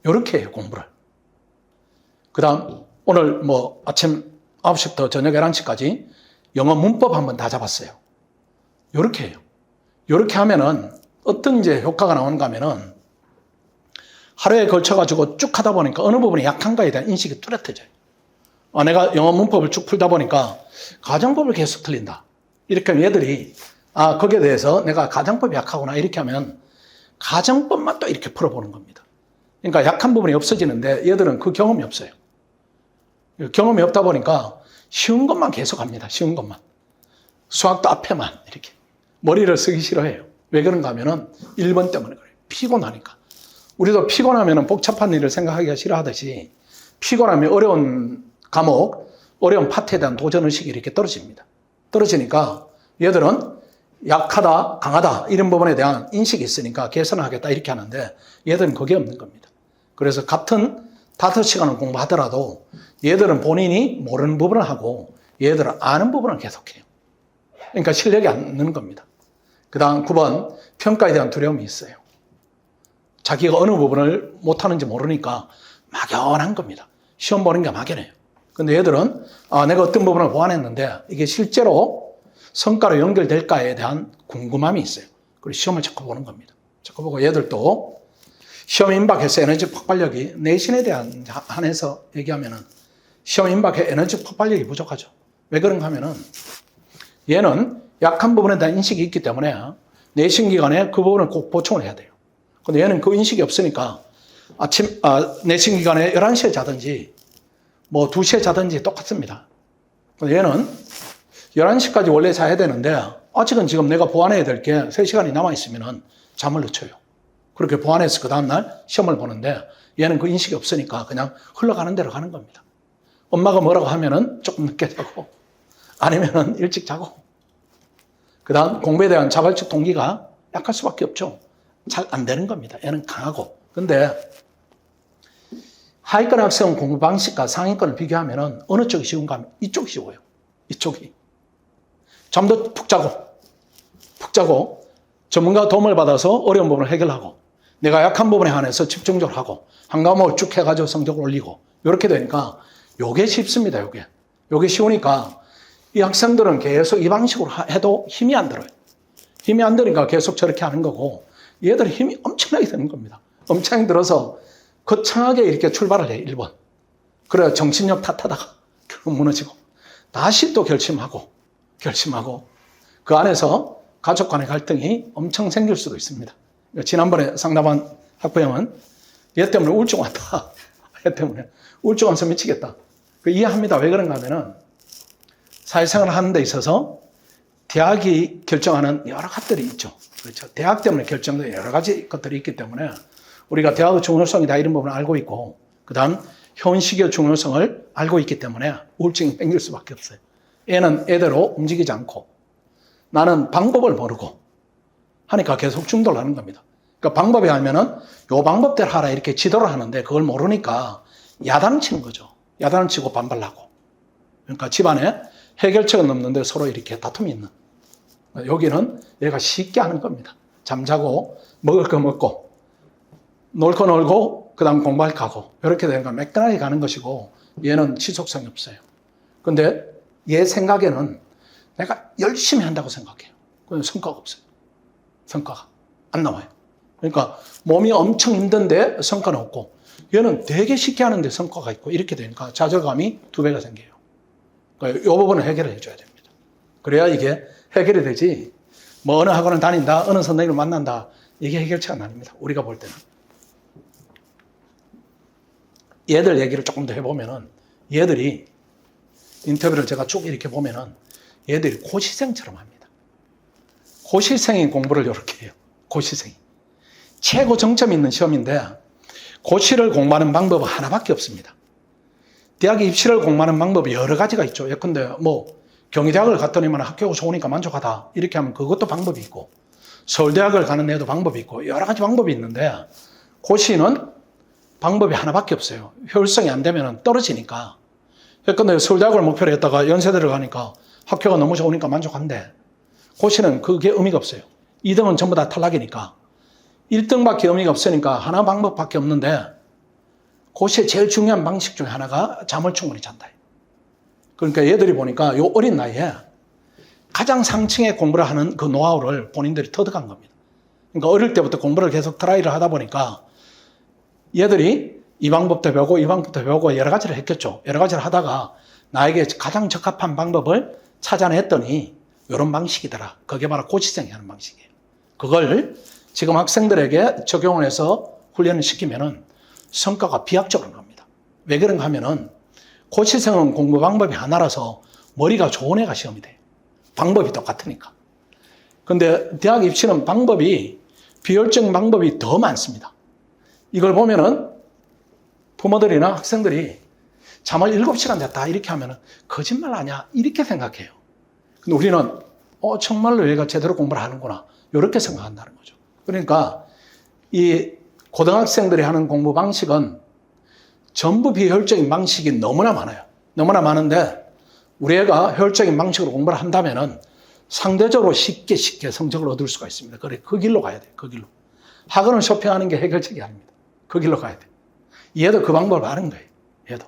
이렇게 해요, 공부를. 그 다음, 오늘 아침 9시부터 저녁 11시까지 영어 문법 한번 다 잡았어요. 이렇게 해요. 이렇게 하면은 어떤 이제 효과가 나오는가 하면은 하루에 걸쳐가지고 쭉 하다 보니까 어느 부분이 약한가에 대한 인식이 뚜렷해져요. 내가 영어 문법을 쭉 풀다 보니까 가정법을 계속 틀린다. 이렇게 하면 얘들이 거기에 대해서 내가 가정법이 약하구나 이렇게 하면 가정법만 또 이렇게 풀어보는 겁니다. 그러니까 약한 부분이 없어지는데 얘들은 그 경험이 없어요. 경험이 없다 보니까 쉬운 것만 계속 합니다. 쉬운 것만. 수학도 앞에만 이렇게. 머리를 쓰기 싫어해요. 왜 그런가 하면은 1번 때문에 그래요. 피곤하니까. 우리도 피곤하면 복잡한 일을 생각하기가 싫어하듯이 피곤하면 어려운 과목, 어려운 파트에 대한 도전의식이 이렇게 떨어집니다. 떨어지니까 얘들은 약하다, 강하다 이런 부분에 대한 인식이 있으니까 개선하겠다 이렇게 하는데 얘들은 그게 없는 겁니다. 그래서 같은 5시간을 공부하더라도 얘들은 본인이 모르는 부분을 하고 얘들은 아는 부분을 계속해요. 그러니까 실력이 안 느는 겁니다. 그 다음 9번 평가에 대한 두려움이 있어요. 자기가 어느 부분을 못하는지 모르니까 막연한 겁니다. 시험 보는 게 막연해요. 근데 얘들은 내가 어떤 부분을 보완했는데 이게 실제로 성과로 연결될까에 대한 궁금함이 있어요. 그리고 시험을 자꾸 보는 겁니다. 자꾸 보고 얘들도 시험 임박해서 에너지 폭발력이 내신에 대한 한해서 얘기하면은 시험 임박해 에너지 폭발력이 부족하죠. 왜 그런가 하면은 얘는 약한 부분에 대한 인식이 있기 때문에 내신 기간에 그 부분을 꼭 보충을 해야 돼요. 근데 얘는 그 인식이 없으니까 내신 기간에 11시에 자든지 2시에 자든지 똑같습니다. 근데 얘는 11시까지 원래 자야 되는데 아직은 지금 내가 보완해야 될 게 3시간이 남아있으면 잠을 늦춰요. 그렇게 보완해서 그 다음날 시험을 보는데 얘는 그 인식이 없으니까 그냥 흘러가는 대로 가는 겁니다. 엄마가 뭐라고 하면은 조금 늦게 자고 아니면은 일찍 자고 그 다음 공부에 대한 자발적 동기가 약할 수밖에 없죠. 잘 안 되는 겁니다. 얘는 강하고. 근데 하위권 학생 공부 방식과 상위권을 비교하면은 어느 쪽이 쉬운가 하면 이쪽이 쉬워요. 이쪽이. 좀 더 푹 자고 전문가 도움을 받아서 어려운 부분을 해결하고 내가 약한 부분에 한해서 집중적으로 하고 한 과목을 쭉 해가지고 성적을 올리고 이렇게 되니까 요게 쉽습니다. 요게 쉬우니까 이 학생들은 계속 이 방식으로 해도 힘이 안 들어요. 힘이 안 들으니까 계속 저렇게 하는 거고 얘들은 힘이 엄청나게 드는 겁니다. 엄청 들어서 거창하게 이렇게 출발을 해요. 1번. 그래야 정신력 탓하다가 결국 무너지고 다시 또 결심하고 그 안에서 가족 간의 갈등이 엄청 생길 수도 있습니다. 지난번에 상담한 학부형은 얘 때문에 우울증 왔다. 얘 때문에 우울증 와서 미치겠다. 이해합니다. 왜 그런가 하면은 사회생활을 하는 데 있어서 대학이 결정하는 여러 것들이 있죠. 그렇죠. 대학 때문에 결정된 여러 가지 것들이 있기 때문에 우리가 대학의 중요성이다 이런 부분을 알고 있고, 그 다음 현실의 중요성을 알고 있기 때문에 우울증이 생길 수밖에 없어요. 얘는 애대로 움직이지 않고 나는 방법을 모르고 하니까 계속 충돌하는 겁니다. 그러니까 방법이 하면은 요 방법대로 하라 이렇게 지도를 하는데 그걸 모르니까 야단을 치는 거죠. 야단을 치고 반발하고. 그러니까 집안에 해결책은 없는데 서로 이렇게 다툼이 있는. 여기는 얘가 쉽게 하는 겁니다. 잠자고 먹을 거 먹고 놀 거 놀고 그 다음 공부할 가고 이렇게 되니까 매끈하게 가는 것이고, 얘는 지속성이 없어요. 근데 얘 생각에는 내가 열심히 한다고 생각해요. 그건 성과가 없어요. 성과가 안 나와요. 그러니까 몸이 엄청 힘든데 성과는 없고, 얘는 되게 쉽게 하는데 성과가 있고, 이렇게 되니까 좌절감이 2배가 생겨요. 그러니까 이 부분을 해결을 해줘야 됩니다. 그래야 이게 해결이 되지, 뭐 어느 학원을 다닌다, 어느 선생님을 만난다, 이게 해결책은 아닙니다. 우리가 볼 때는. 얘들 얘기를 조금 더 해보면은, 얘들이 인터뷰를 제가 쭉 이렇게 보면은 얘들이 고시생처럼 합니다. 고시생이 공부를 이렇게 해요. 고시생이. 최고 정점 있는 시험인데 고시를 공부하는 방법은 하나밖에 없습니다. 대학 입시를 공부하는 방법이 여러 가지가 있죠. 예컨대 뭐 경희대학을 갔더니만 학교가 좋으니까 만족하다 이렇게 하면 그것도 방법이 있고, 서울대학을 가는 애도 방법이 있고, 여러 가지 방법이 있는데 고시는 방법이 하나밖에 없어요. 효율성이 안 되면 떨어지니까. 예컨대 서울대학을 목표로 했다가 연세대를 가니까 학교가 너무 좋으니까 만족한데, 고시는 그게 의미가 없어요. 2등은 전부 다 탈락이니까. 1등밖에 의미가 없으니까 하나 방법밖에 없는데, 고시의 제일 중요한 방식 중에 하나가 잠을 충분히 잔다. 그러니까 얘들이 보니까 요 어린 나이에 가장 상층의 공부를 하는 그 노하우를 본인들이 터득한 겁니다. 그러니까 어릴 때부터 공부를 계속 트라이를 하다 보니까 얘들이 이 방법도 배우고 이 방법도 배우고 여러 가지를 했겠죠. 여러 가지를 하다가 나에게 가장 적합한 방법을 찾아냈더니 이런 방식이더라. 그게 바로 고시생이 하는 방식이에요. 그걸 지금 학생들에게 적용을 해서 훈련을 시키면은 성과가 비약적으로 납니다. 왜 그런가 하면은 고시생은 공부 방법이 하나라서 머리가 좋은 애가 시험이 돼요. 방법이 똑같으니까. 근데 대학 입시는 방법이, 비효율적인 방법이 더 많습니다. 이걸 보면은 부모들이나 학생들이 잠을 7시간 잤다 이렇게 하면은 거짓말 아니야 이렇게 생각해요. 근데 우리는 정말로 얘가 제대로 공부를 하는구나 이렇게 생각한다는 거죠. 그러니까 이 고등학생들이 하는 공부 방식은 전부 비효율적인 방식이 너무나 많아요. 너무나 많은데 우리 애가 효율적인 방식으로 공부를 한다면은 상대적으로 쉽게 성적을 얻을 수가 있습니다. 그래, 그 길로 가야 돼요. 그 길로. 학원을 쇼핑하는 게 해결책이 아닙니다. 그 길로 가야 돼요. 얘도 그 방법을 아는 거예요. 얘도.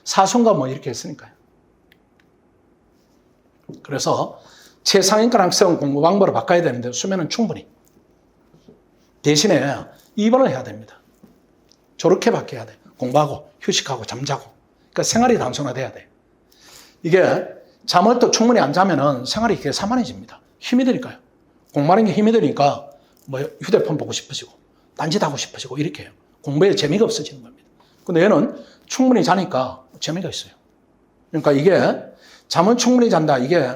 사순과 뭐 이렇게 했으니까요. 그래서 최상위권 학생은 공부 방법을 바꿔야 되는데 수면은 충분히. 대신에 입원을 해야 됩니다. 저렇게 바뀌어야 돼요. 공부하고 휴식하고 잠자고. 그러니까 생활이 단순화돼야 돼요. 이게 잠을 또 충분히 안 자면은 생활이 이렇게 산만해집니다. 힘이 드니까요. 공부하는 게 힘이 드니까 뭐 휴대폰 보고 싶어지고 딴짓하고 싶어지고 이렇게 해요. 공부에 재미가 없어지는 겁니다. 근데 얘는 충분히 자니까 재미가 있어요. 그러니까 이게 잠을 충분히 잔다. 이게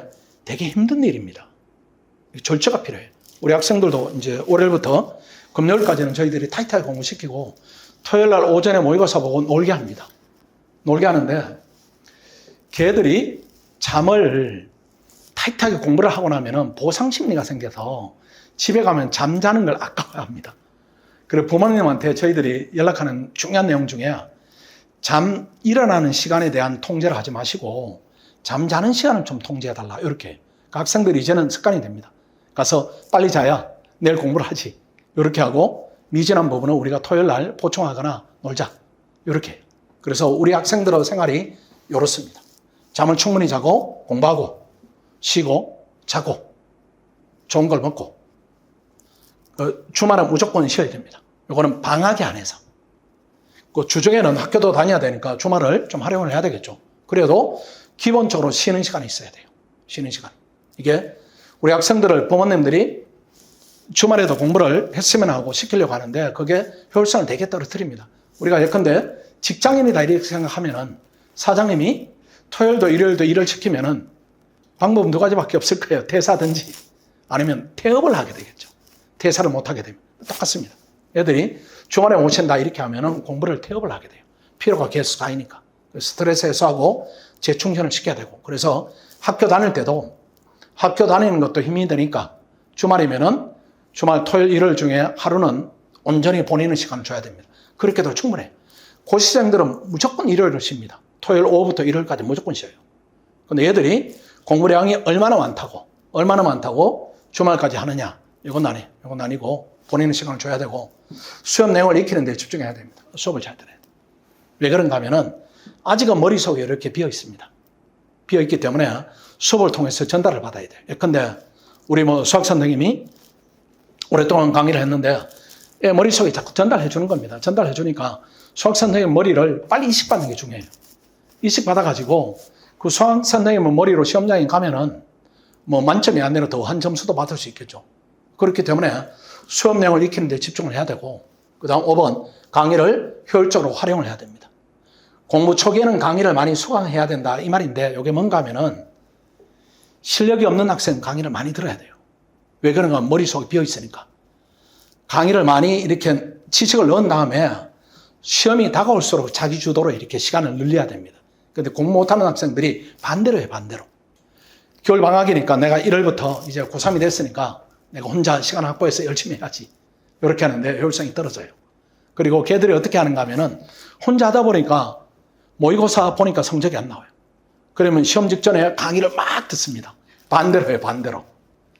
되게 힘든 일입니다. 절차가 필요해요. 우리 학생들도 이제 월요일부터 금요일까지는 저희들이 타이트하게 공부시키고 토요일 날 오전에 모의고사 보고 놀게 합니다. 놀게 하는데 걔들이 잠을 타이트하게 공부를 하고 나면은 보상 심리가 생겨서 집에 가면 잠자는 걸 아까워합니다. 그래서 부모님한테 저희들이 연락하는 중요한 내용 중에 잠 일어나는 시간에 대한 통제를 하지 마시고 잠자는 시간을 좀 통제해달라. 이렇게. 그러니까 학생들이 이제는 습관이 됩니다. 가서 빨리 자야 내일 공부를 하지. 이렇게 하고 미진한 부분은 우리가 토요일 날 보충하거나 놀자. 이렇게. 그래서 우리 학생들의 생활이 이렇습니다. 잠을 충분히 자고 공부하고 쉬고 자고 좋은 걸 먹고 주말은 무조건 쉬어야 됩니다. 이거는 방학이 안에서. 주중에는 학교도 다녀야 되니까 주말을 좀 활용을 해야 되겠죠. 그래도 기본적으로 쉬는 시간이 있어야 돼요. 쉬는 시간. 이게 우리 학생들을 부모님들이 주말에도 공부를 했으면 하고 시키려고 하는데 그게 효율성을 되게 떨어뜨립니다. 우리가 예컨대 직장인이다 이렇게 생각하면은 사장님이 토요일도 일요일도 일을 시키면은 방법은 두 가지밖에 없을 거예요. 퇴사든지 아니면 퇴업을 하게 되겠죠. 퇴사를 못 하게 됩니다. 똑같습니다. 애들이 주말에 오신다 이렇게 하면은 공부를 퇴업을 하게 돼요. 피로가 계속 쌓이니까. 스트레스 해소하고 재충전을 시켜야 되고. 그래서 학교 다닐 때도 학교 다니는 것도 힘이 드니까 주말이면은 주말 토요일 일요일 중에 하루는 온전히 본인의 시간을 줘야 됩니다. 그렇게 해도 충분해요. 고시생들은 무조건 일요일을 쉽니다. 토요일 오후부터 일요일까지 무조건 쉬어요. 근데 얘들이 공부량이 얼마나 많다고 주말까지 하느냐. 이건 아니고 본인의 시간을 줘야 되고 수업 내용을 익히는 데 집중해야 됩니다. 수업을 잘 들어야 돼요. 왜 그런가 하면은 아직은 머릿속에 이렇게 비어 있습니다. 비어 있기 때문에 수업을 통해서 전달을 받아야 돼요. 예컨대 우리 수학 선생님이 오랫동안 강의를 했는데 머릿속에 자꾸 전달해 주는 겁니다. 전달해 주니까 수학 선생님 머리를 빨리 이식받는 게 중요해요. 이식받아가지고 그 수학 선생님 머리로 시험장에 가면은 만점이 안 되는 더 한 점수도 받을 수 있겠죠. 그렇기 때문에 수업 내용을 익히는 데 집중을 해야 되고 그 다음 5번 강의를 효율적으로 활용을 해야 됩니다. 공부 초기에는 강의를 많이 수강해야 된다 이 말인데 이게 뭔가 하면은 실력이 없는 학생은 강의를 많이 들어야 돼요. 왜 그런가? 머릿속에 비어 있으니까. 강의를 많이 이렇게 지식을 넣은 다음에 시험이 다가올수록 자기 주도로 이렇게 시간을 늘려야 됩니다. 근데 공부 못하는 학생들이 반대로 해요, 반대로. 겨울 방학이니까 내가 1월부터 이제 고3이 됐으니까 내가 혼자 시간 확보해서 열심히 해야지. 이렇게 하는데 효율성이 떨어져요. 그리고 걔들이 어떻게 하는가 하면은 혼자 하다 보니까 모의고사 보니까 성적이 안 나와요. 그러면 시험 직전에 강의를 막 듣습니다. 반대로 해요, 반대로.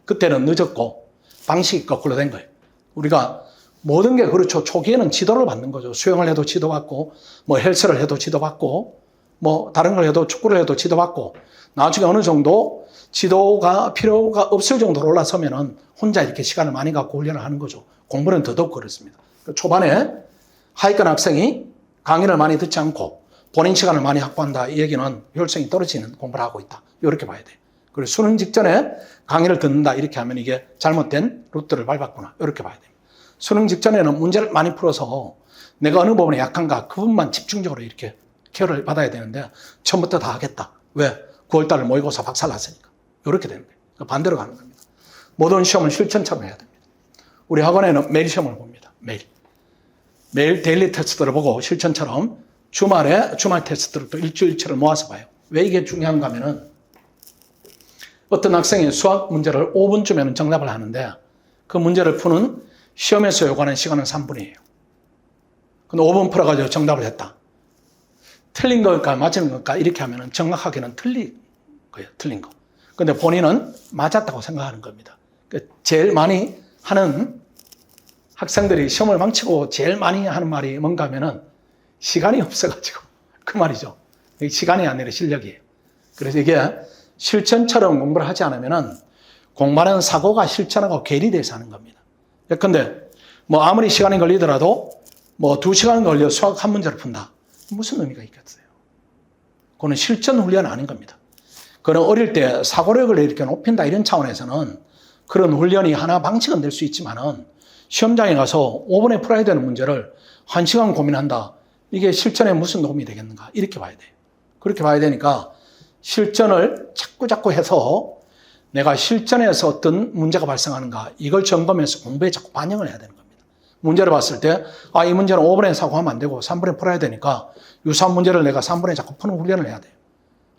그때는 늦었고 방식이 거꾸로 된 거예요. 우리가 모든 게 그렇죠. 초기에는 지도를 받는 거죠. 수영을 해도 지도받고 헬스를 해도 지도받고 다른 걸 해도 축구를 해도 지도받고 나중에 어느 정도 지도가 필요가 없을 정도로 올라서면은 혼자 이렇게 시간을 많이 갖고 훈련을 하는 거죠. 공부는 더더욱 그렇습니다. 초반에 하위권 학생이 강의를 많이 듣지 않고 본인 시간을 많이 확보한다. 이 얘기는 효율성이 떨어지는 공부를 하고 있다. 이렇게 봐야 돼요. 그리고 수능 직전에 강의를 듣는다. 이렇게 하면 이게 잘못된 루트를 밟았구나. 이렇게 봐야 됩니다. 수능 직전에는 문제를 많이 풀어서 내가 어느 부분에 약한가 그 부분만 집중적으로 이렇게 케어를 받아야 되는데 처음부터 다 하겠다. 왜? 9월달 모의고사 박살났으니까. 이렇게 되는 거예요. 반대로 가는 겁니다. 모든 시험을 실전처럼 해야 됩니다. 우리 학원에는 매일 시험을 봅니다. 매일 데일리 테스트를 보고 실전처럼 주말 테스트를 또 일주일치를 모아서 봐요. 왜 이게 중요한가 하면은 어떤 학생이 수학 문제를 5분쯤에는 정답을 하는데 그 문제를 푸는 시험에서 요구하는 시간은 3분이에요. 근데 5분 풀어가지고 정답을 했다. 틀린 걸까 맞은 걸까 이렇게 하면은 정확하게는 틀린 거예요. 틀린 거. 근데 본인은 맞았다고 생각하는 겁니다. 제일 많이 하는 학생들이 시험을 망치고 제일 많이 하는 말이 뭔가 하면은 시간이 없어가지고 그 말이죠. 시간이 아니라 실력이에요. 그래서 이게 실전처럼 공부를 하지 않으면은 공부하는 사고가 실전하고 괴리돼서 하는 겁니다. 예컨대 아무리 시간이 걸리더라도 2시간 걸려 수학 한 문제를 푼다. 무슨 의미가 있겠어요? 그거는 실전 훈련은 아닌 겁니다. 그는 어릴 때 사고력을 이렇게 높인다 이런 차원에서는 그런 훈련이 하나 방식은 될 수 있지만은 시험장에 가서 5분에 풀어야 되는 문제를 1시간 고민한다. 이게 실전에 무슨 도움이 되겠는가? 이렇게 봐야 돼요. 그렇게 봐야 되니까 실전을 자꾸 해서 내가 실전에서 어떤 문제가 발생하는가 이걸 점검해서 공부에 자꾸 반영을 해야 되는 겁니다. 문제를 봤을 때 이 문제는 5분에 사고하면 안 되고 3분에 풀어야 되니까 유사한 문제를 내가 3분에 자꾸 푸는 훈련을 해야 돼요.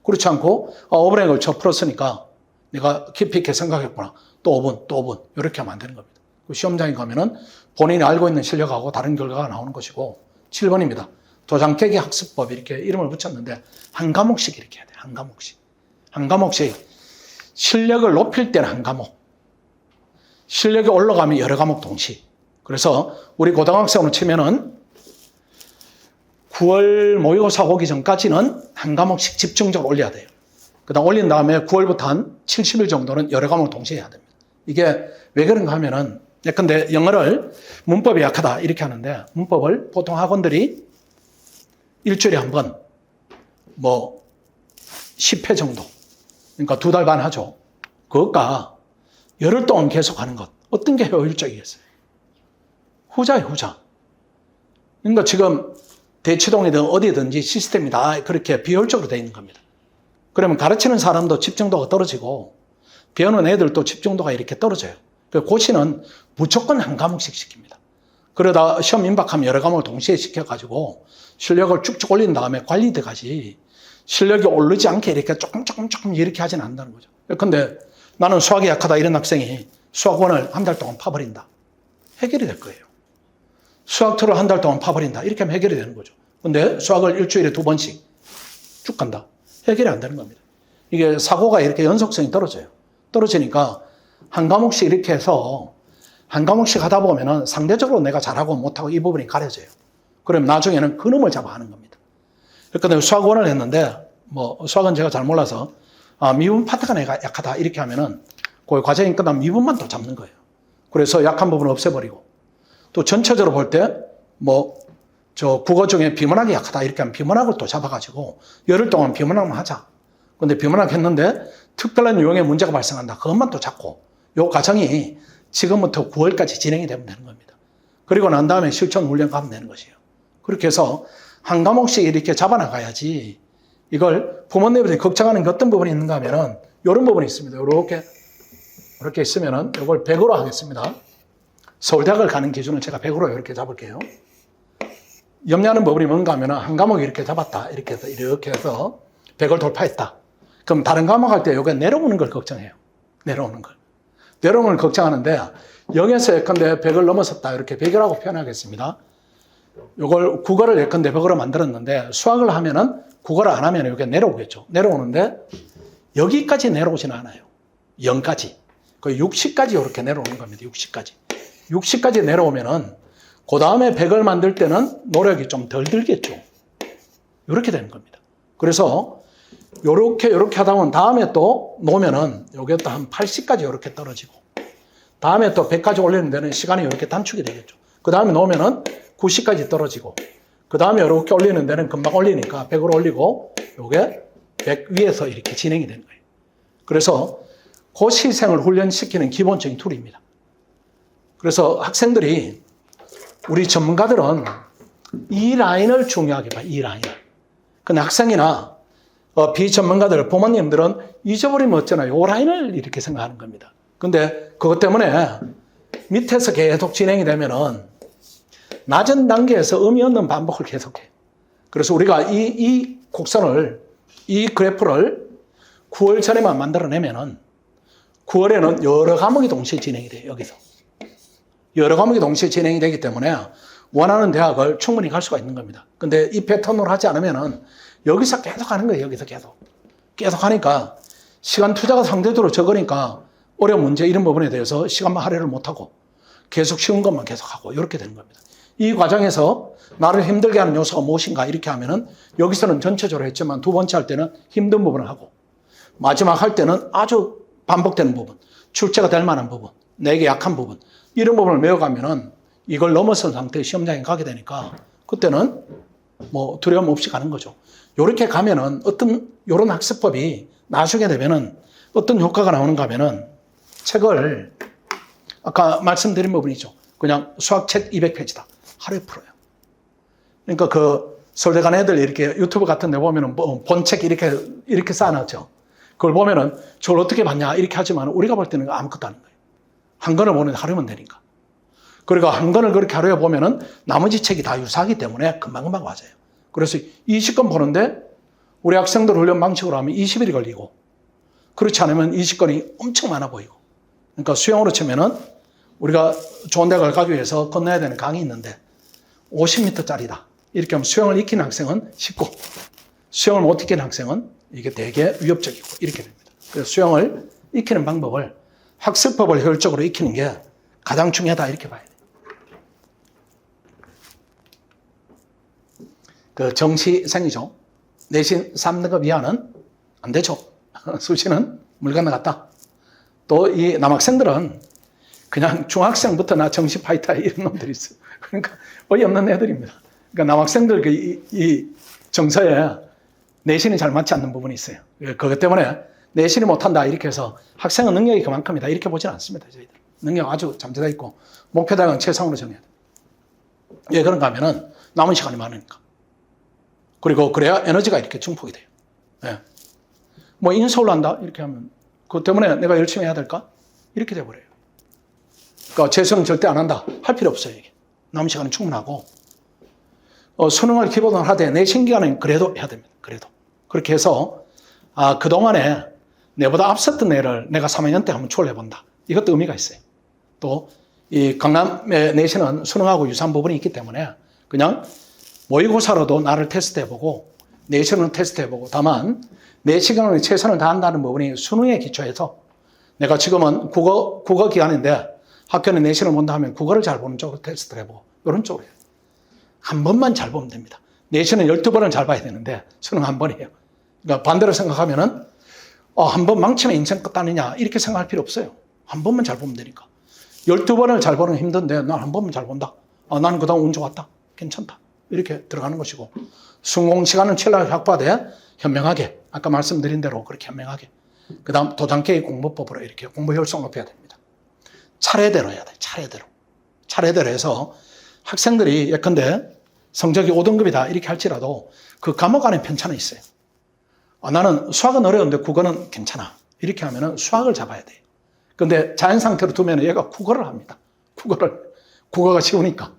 그렇지 않고 5분에 걸쳐 풀었으니까 내가 깊이 있게 생각했구나. 또 5분 이렇게 하면 안 되는 겁니다. 시험장에 가면은 본인이 알고 있는 실력하고 다른 결과가 나오는 것이고 7번입니다. 도장 깨기 학습법 이렇게 이름을 붙였는데 한 과목씩 이렇게 해야 돼요. 한 과목씩 실력을 높일 때는 한 과목, 실력이 올라가면 여러 과목 동시. 그래서 우리 고등학생으로 치면은 9월 모의고사 오기 전까지는 한 과목씩 집중적으로 올려야 돼요. 그 다음 올린 다음에 9월부터 한 70일 정도는 여러 과목을 동시에 해야 됩니다. 이게 왜 그런가 하면은 예컨대 영어를 문법이 약하다 이렇게 하는데 문법을 보통 학원들이 일주일에 한 번 10회 정도 그러니까 2달 반 하죠. 그것과 열흘 동안 계속하는 것. 어떤 게 효율적이겠어요? 후자예요, 후자. 그러니까 지금 대치동이든 어디든지 시스템이 다 그렇게 비효율적으로 되어 있는 겁니다. 그러면 가르치는 사람도 집중도가 떨어지고 배우는 애들도 집중도가 이렇게 떨어져요. 고시는 무조건 한 과목씩 시킵니다. 그러다 시험 임박하면 여러 과목을 동시에 시켜가지고 실력을 쭉쭉 올린 다음에 관리돼가지 실력이 오르지 않게 이렇게 조금 이렇게 하지는 않는다는 거죠. 근데 나는 수학이 약하다 이런 학생이 수학원을 한 달 동안 파버린다. 해결이 될 거예요. 수학2를 한 달 동안 파버린다. 이렇게 하면 해결이 되는 거죠. 근데 수학을 일주일에 2번씩 쭉 간다. 해결이 안 되는 겁니다. 이게 사고가 이렇게 연속성이 떨어져요. 떨어지니까 한 과목씩 이렇게 해서 한 과목씩 하다 보면은 상대적으로 내가 잘하고 못하고 이 부분이 가려져요. 그럼 나중에는 근음을 잡아 하는 겁니다. 그러니까 내가 수학원을 했는데 수학은 제가 잘 몰라서 미분 파트가 내가 약하다 이렇게 하면은 그 과정이 끝나면 미분만 또 잡는 거예요. 그래서 약한 부분을 없애버리고 또 전체적으로 볼 때 국어 중에 비문학이 약하다 이렇게 하면 비문학을 또 잡아가지고 열흘 동안 비문학만 하자. 근데 비문학 했는데 특별한 유형의 문제가 발생한다. 그것만 또 잡고 이 과정이 지금부터 9월까지 진행이 되면 되는 겁니다. 그리고 난 다음에 실전 훈련 가면 되는 것이에요. 그렇게 해서 한 과목씩 이렇게 잡아나가야지 이걸 부모님들이 걱정하는 게 어떤 부분이 있는가 하면은 이런 부분이 있습니다. 이렇게 있으면은 이걸 100으로 하겠습니다. 서울대학을 가는 기준은 제가 100으로 이렇게 잡을게요. 염려하는 부분이 뭔가 하면은 한 과목 이렇게 잡았다. 이렇게 해서 100을 돌파했다. 그럼 다른 과목 할 때 이게 내려오는 걸 걱정해요. 내려오는 걸 걱정하는데 0에서 예컨대 100을 넘어섰다. 이렇게 100이라고 표현하겠습니다. 이걸 국어를 예컨대 100으로 만들었는데 수학을 하면은 국어를 안 하면 이게 내려오겠죠. 내려오는데 여기까지 내려오지는 않아요. 0까지. 그 60까지 이렇게 내려오는 겁니다. 60까지 내려오면은 그 다음에 100을 만들 때는 노력이 좀 덜 들겠죠. 이렇게 되는 겁니다. 그래서 요렇게 하다 보면 다음에 또 놓으면은 요게 또 한 80까지 이렇게 떨어지고 다음에 또 100까지 올리는 데는 시간이 이렇게 단축이 되겠죠. 그 다음에 놓으면은 90까지 떨어지고 그 다음에 이렇게 올리는 데는 금방 올리니까 100으로 올리고 요게 100 위에서 이렇게 진행이 되는 거예요. 그래서 고시생을 훈련시키는 기본적인 툴입니다. 그래서 학생들이 우리 전문가들은 이 라인을 중요하게 봐요. 이 라인을. 근데 학생이나 비전문가들, 부모님들은 잊어버리면 어쩌나 이 라인을 이렇게 생각하는 겁니다. 근데 그것 때문에 밑에서 계속 진행이 되면은 낮은 단계에서 의미 없는 반복을 계속해요. 그래서 우리가 이 곡선을, 이 그래프를 9월 전에만 만들어내면은 9월에는 여러 과목이 동시에 진행이 돼요. 여기서. 여러 과목이 동시에 진행이 되기 때문에 원하는 대학을 충분히 갈 수가 있는 겁니다. 근데 이 패턴으로 하지 않으면은 여기서 계속 하는 거예요. 여기서 계속 하니까 시간 투자가 상대적으로 적으니까 어려운 문제 이런 부분에 대해서 시간만 할애를 못하고 계속 쉬운 것만 계속하고 이렇게 되는 겁니다. 이 과정에서 나를 힘들게 하는 요소가 무엇인가 이렇게 하면은 여기서는 전체적으로 했지만 두 번째 할 때는 힘든 부분을 하고 마지막 할 때는 아주 반복되는 부분, 출제가 될 만한 부분, 내게 약한 부분 이런 부분을 메워가면은 이걸 넘어선 상태의 시험장에 가게 되니까 그때는 두려움 없이 가는 거죠. 이렇게 가면은 이런 학습법이 나중에 되면은 어떤 효과가 나오는가 하면은 책을 아까 말씀드린 부분이죠. 그냥 수학책 200페이지다. 하루에 풀어요. 그러니까 서울대 간 애들 이렇게 유튜브 같은 데 보면은 본책 이렇게 쌓아놨죠. 그걸 보면은 저걸 어떻게 봤냐 이렇게 하지만 우리가 볼 때는 아무것도 아닌 거예요. 한 권을 보는데 하루면 되니까. 그리고 한 권을 그렇게 하루에 보면은 나머지 책이 다 유사하기 때문에 금방금방 맞아요. 그래서 20권 보는데 우리 학생들 훈련 방식으로 하면 20일이 걸리고 그렇지 않으면 20권이 엄청 많아 보이고. 그러니까 수영으로 치면은 우리가 좋은 대학을 가기 위해서 건너야 되는 강이 있는데 50m짜리다. 이렇게 하면 수영을 익히는 학생은 쉽고 수영을 못 익히는 학생은 이게 되게 위협적이고 이렇게 됩니다. 그래서 수영을 익히는 방법을 학습법을 효율적으로 익히는 게 가장 중요하다 이렇게 봐야 돼요. 정시생이죠. 내신 3등급 이하는 안 되죠. 수시는 물 건너갔다. 또 이 남학생들은 그냥 중학생부터 나 정시 파이터 이런 놈들이 있어요. 그러니까 어이없는 애들입니다. 그러니까 남학생들 이 정서에 내신이 잘 맞지 않는 부분이 있어요. 그것 때문에 내신이 못한다 이렇게 해서 학생은 능력이 그만큼이다 이렇게 보지는 않습니다. 저희들 능력 아주 잠재가 있고 목표 대학은 최상으로 정해야 돼요. 왜 그런가 하면은 남은 시간이 많으니까. 그리고 그래야 에너지가 이렇게 증폭이 돼요. 예. 뭐 인서울 한다 이렇게 하면 그것 때문에 내가 열심히 해야 될까? 이렇게 돼버려요. 그러니까 재수는 절대 안 한다 할 필요 없어요. 이게. 남은 시간은 충분하고 수능을 기본으로 하되 내신 기간은 그래도 해야 됩니다. 그래도 그렇게 해서 그동안에 내보다 앞섰던 애를 내가 3학년 때 한번 추월해본다. 이것도 의미가 있어요. 또 이 강남의 내신은 수능하고 유사한 부분이 있기 때문에 그냥 모의고사로도 나를 테스트해보고 내신은 테스트해보고 다만 내 시간을 최선을 다한다는 부분이 수능에 기초해서 내가 지금은 국어 기간인데 학교는 내신을 본다 하면 국어를 잘 보는 쪽으로 테스트를 해보고 이런 쪽으로 해요. 한 번만 잘 보면 됩니다. 내신은 12번을 잘 봐야 되는데 수능 한 번이에요. 그러니까 반대로 생각하면은 한 번 망치면 인생 끝 아니냐 이렇게 생각할 필요 없어요. 한 번만 잘 보면 되니까. 12번을 잘 보는 건 힘든데 난 한 번만 잘 본다. 나는 그다음 운 좋았다. 괜찮다. 이렇게 들어가는 것이고 순공 시간은 칠날 확보하되 현명하게 아까 말씀드린 대로 그렇게 현명하게 그 다음 도장깨기 공부법으로 이렇게 공부 효율성 높여야 됩니다. 차례대로 해야 돼. 차례대로 해서 학생들이 예컨대 성적이 5등급이다 이렇게 할지라도 그 과목 안에 편차는 있어요. 나는 수학은 어려운데 국어는 괜찮아. 이렇게 하면은 수학을 잡아야 돼요. 근데 자연 상태로 두면 얘가 국어를 합니다. 국어가 쉬우니까.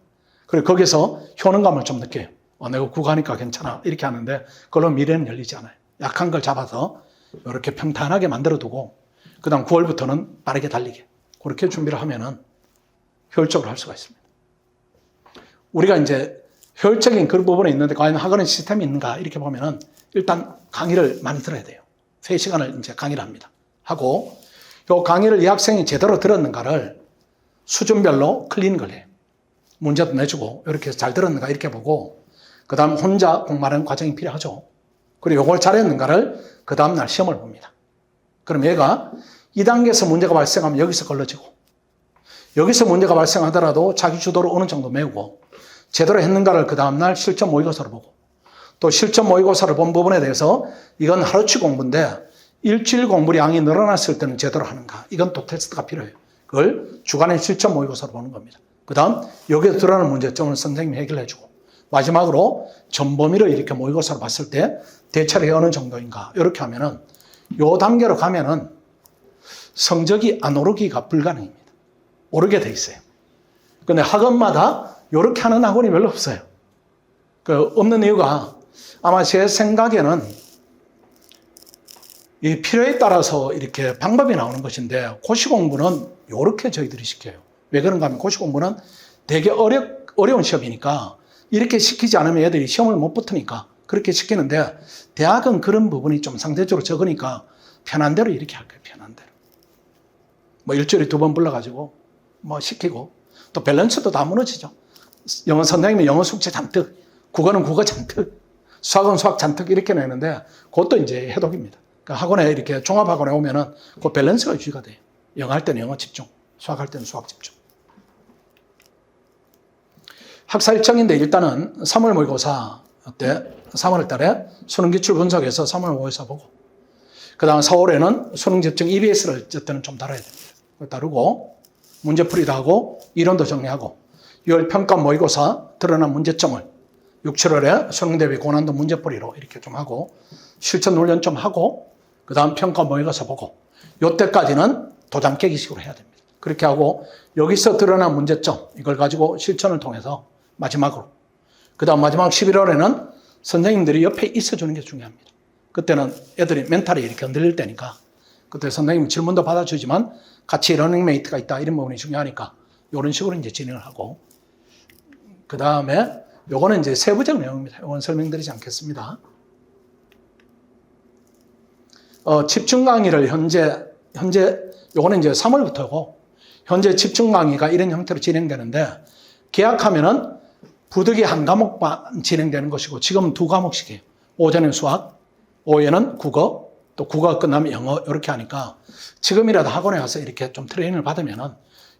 그리고 거기서 효능감을 좀 느껴요. 내가 국어하니까 괜찮아. 이렇게 하는데 그걸로 미래는 열리지 않아요. 약한 걸 잡아서 이렇게 평탄하게 만들어두고 그 다음 9월부터는 빠르게 달리게. 그렇게 준비를 하면은 효율적으로 할 수가 있습니다. 우리가 이제 효율적인 그런 부분이 있는데 과연 학원의 시스템이 있는가 이렇게 보면은 일단 강의를 많이 들어야 돼요. 3시간을 이제 강의를 합니다. 하고 이 강의를 이 학생이 제대로 들었는가를 수준별로 클리닉을 해요. 문제도 내주고 이렇게 해서 잘 들었는가 이렇게 보고 그 다음 혼자 공부하는 과정이 필요하죠. 그리고 이걸 잘했는가를 그 다음 날 시험을 봅니다. 그럼 얘가 2단계에서 문제가 발생하면 여기서 걸러지고 여기서 문제가 발생하더라도 자기 주도로 어느 정도 메우고 제대로 했는가를 그 다음 날 실전 모의고사를 보고 또 실전 모의고사를 본 부분에 대해서 이건 하루치 공부인데 일주일 공부량이 늘어났을 때는 제대로 하는가 이건 또 테스트가 필요해요. 그걸 주간의 실전 모의고사로 보는 겁니다. 그 다음 여기에 드러나는 문제점을 선생님이 해결해 주고 마지막으로 전범위로 이렇게 모의고사를 봤을 때 대처력이 어느 정도인가 이렇게 하면은 요 단계로 가면은 성적이 안 오르기가 불가능합니다. 오르게 돼 있어요. 근데 학원마다 이렇게 하는 학원이 별로 없어요. 없는 이유가 아마 제 생각에는 이 필요에 따라서 이렇게 방법이 나오는 것인데 고시 공부는 이렇게 저희들이 시켜요. 왜 그런가 하면 고시 공부는 되게 어려운 시험이니까 이렇게 시키지 않으면 애들이 시험을 못 붙으니까 그렇게 시키는데 대학은 그런 부분이 좀 상대적으로 적으니까 편한 대로 이렇게 할 거예요. 편한 대로. 뭐 일주일에 2번 불러가지고 뭐 시키고 또 밸런스도 다 무너지죠. 영어 선생님은 영어 숙제 잔뜩, 국어는 국어 잔뜩, 수학은 수학 잔뜩 이렇게 내는데 그것도 이제 해독입니다. 그러니까 학원에 이렇게 종합학원에 오면은 그 밸런스가 유지가 돼요. 영어 할 때는 영어 집중, 수학 할 때는 수학 집중. 학사 일정인데 일단은 3월 모의고사 때 3월 달에 수능 기출 분석해서 3월 모의고사 보고 그 다음 4월에는 수능 집중 EBS를 어쨌든 좀 다뤄야 됩니다. 그걸 다루고 문제풀이도 하고 이론도 정리하고 6월 평가 모의고사 드러난 문제점을 6, 7월에 수능 대비 고난도 문제풀이로 이렇게 좀 하고 실전 훈련 좀 하고 그 다음 평가 모의고사 보고 이때까지는 도장 깨기식으로 해야 됩니다. 그렇게 하고 여기서 드러난 문제점 이걸 가지고 실천을 통해서 마지막으로 그 다음 마지막 11월에는 선생님들이 옆에 있어주는 게 중요합니다. 그때는 애들이 멘탈이 이렇게 흔들릴 때니까 그때 선생님 질문도 받아주지만 같이 러닝메이트가 있다 이런 부분이 중요하니까 이런 식으로 이제 진행을 하고 그 다음에 요거는 이제 세부적 내용입니다. 이건 설명드리지 않겠습니다. 집중 강의를 현재 요거는 이제 3월부터고 현재 집중 강의가 이런 형태로 진행되는데 계약하면은 부득이 한 과목만 진행되는 것이고 지금은 2과목씩 해요. 오전에는 수학, 오후에는 국어, 또 국어가 끝나면 영어 이렇게 하니까 지금이라도 학원에 가서 이렇게 좀 트레이닝을 받으면은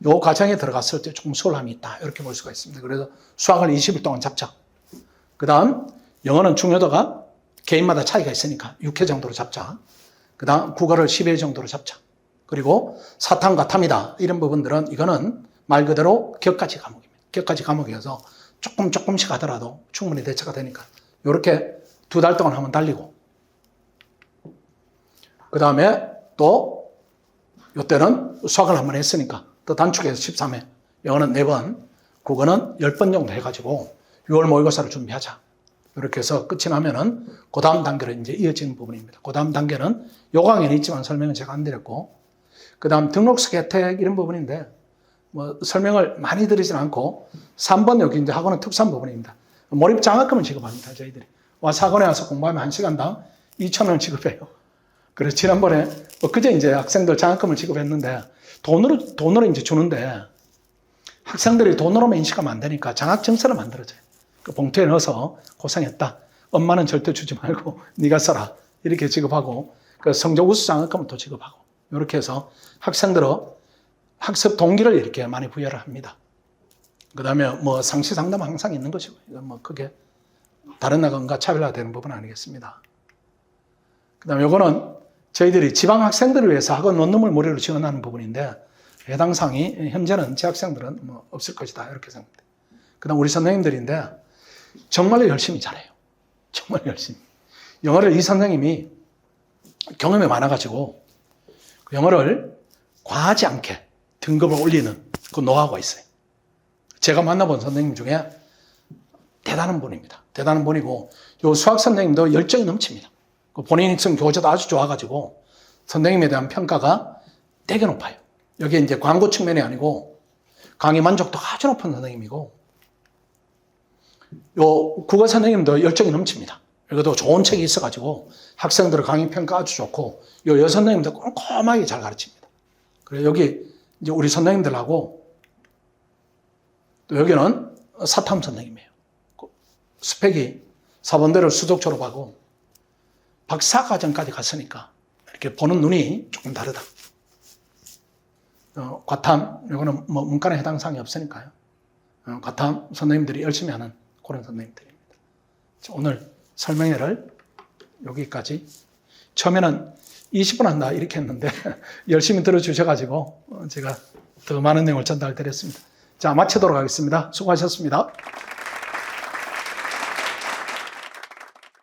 요 과정에 들어갔을 때 조금 수월함이 있다 이렇게 볼 수가 있습니다. 그래서 수학을 20일 동안 잡자. 그 다음 영어는 중요도가 개인마다 차이가 있으니까 6회 정도로 잡자. 그다음 국어를 10회 정도로 잡자. 그리고 사탐과 탐이다. 이런 부분들은 이거는 말 그대로 격가지 과목입니다. 격가지 과목이어서 조금씩 하더라도 충분히 대처가 되니까 이렇게 2달 동안 한번 달리고 그 다음에 또 이때는 수학을 한번 했으니까 또 단축해서 13회 영어는 4번 국어는 10번 정도 해가지고 6월 모의고사를 준비하자. 이렇게 해서 끝이 나면은 그 다음 단계로 이제 이어지는 부분입니다. 그 다음 단계는 요강에는 있지만 설명은 제가 안 드렸고 그 다음 등록식 혜택 이런 부분인데 뭐 설명을 많이 드리진 않고 3번 여기 이제 학원은 특수한 부분입니다. 몰입 장학금을 지급합니다. 저희들이 와서 학원에 와서 공부하면 1시간당 2,000원을 지급해요. 그래서 지난번에 그제 이제 학생들 장학금을 지급했는데 돈으로 이제 주는데 학생들이 돈으로만 인식하면 안 되니까 장학증서를 만들어줘요. 그 봉투에 넣어서 고생했다. 엄마는 절대 주지 말고 네가 써라. 이렇게 지급하고 그 성적 우수 장학금을 또 지급하고 이렇게 해서 학생들의 학습 동기를 이렇게 많이 부여를 합니다. 그 다음에 뭐 상시 상담 항상 있는 것이고 이건 뭐 그게 다른 나라과 차별화되는 부분 아니겠습니다. 그 다음에 이거는 저희들이 지방 학생들을 위해서 학원 원룸을 무료로 지원하는 부분인데 해당 사항이 현재는 재학생들은 뭐 없을 것이다 이렇게 생각합니다. 그 다음 우리 선생님들인데 정말로 열심히 잘해요. 정말 열심히. 영어를 이 선생님이 경험이 많아가지고 영어를 과하지 않게 등급을 올리는 그 노하우가 있어요. 제가 만나본 선생님 중에 대단한 분입니다. 대단한 분이고 요 수학 선생님도 열정이 넘칩니다. 본인이 쓴 교재도 아주 좋아가지고 선생님에 대한 평가가 되게 높아요. 여기에 이제 광고 측면이 아니고 강의 만족도가 아주 높은 선생님이고 요 국어 선생님도 열정이 넘칩니다. 이것도 좋은 책이 있어가지고 학생들의 강의 평가 아주 좋고 요 여선생님도 꼼꼼하게 잘 가르칩니다. 그래서 여기 이제 우리 선생님들하고 또 여기는 사탐 선생님이에요. 스펙이 4번대를 수석 졸업하고 박사과정까지 갔으니까 이렇게 보는 눈이 조금 다르다. 과탐, 이거는 뭐 문과에 해당 사항이 없으니까요. 과탐 선생님들이 열심히 하는 그런 선생님들입니다. 오늘 설명회를 여기까지. 처음에는 20분 한다 이렇게 했는데 열심히 들어주셔가지고 제가 더 많은 내용을 전달드렸습니다. 자, 마치도록 하겠습니다. 수고하셨습니다.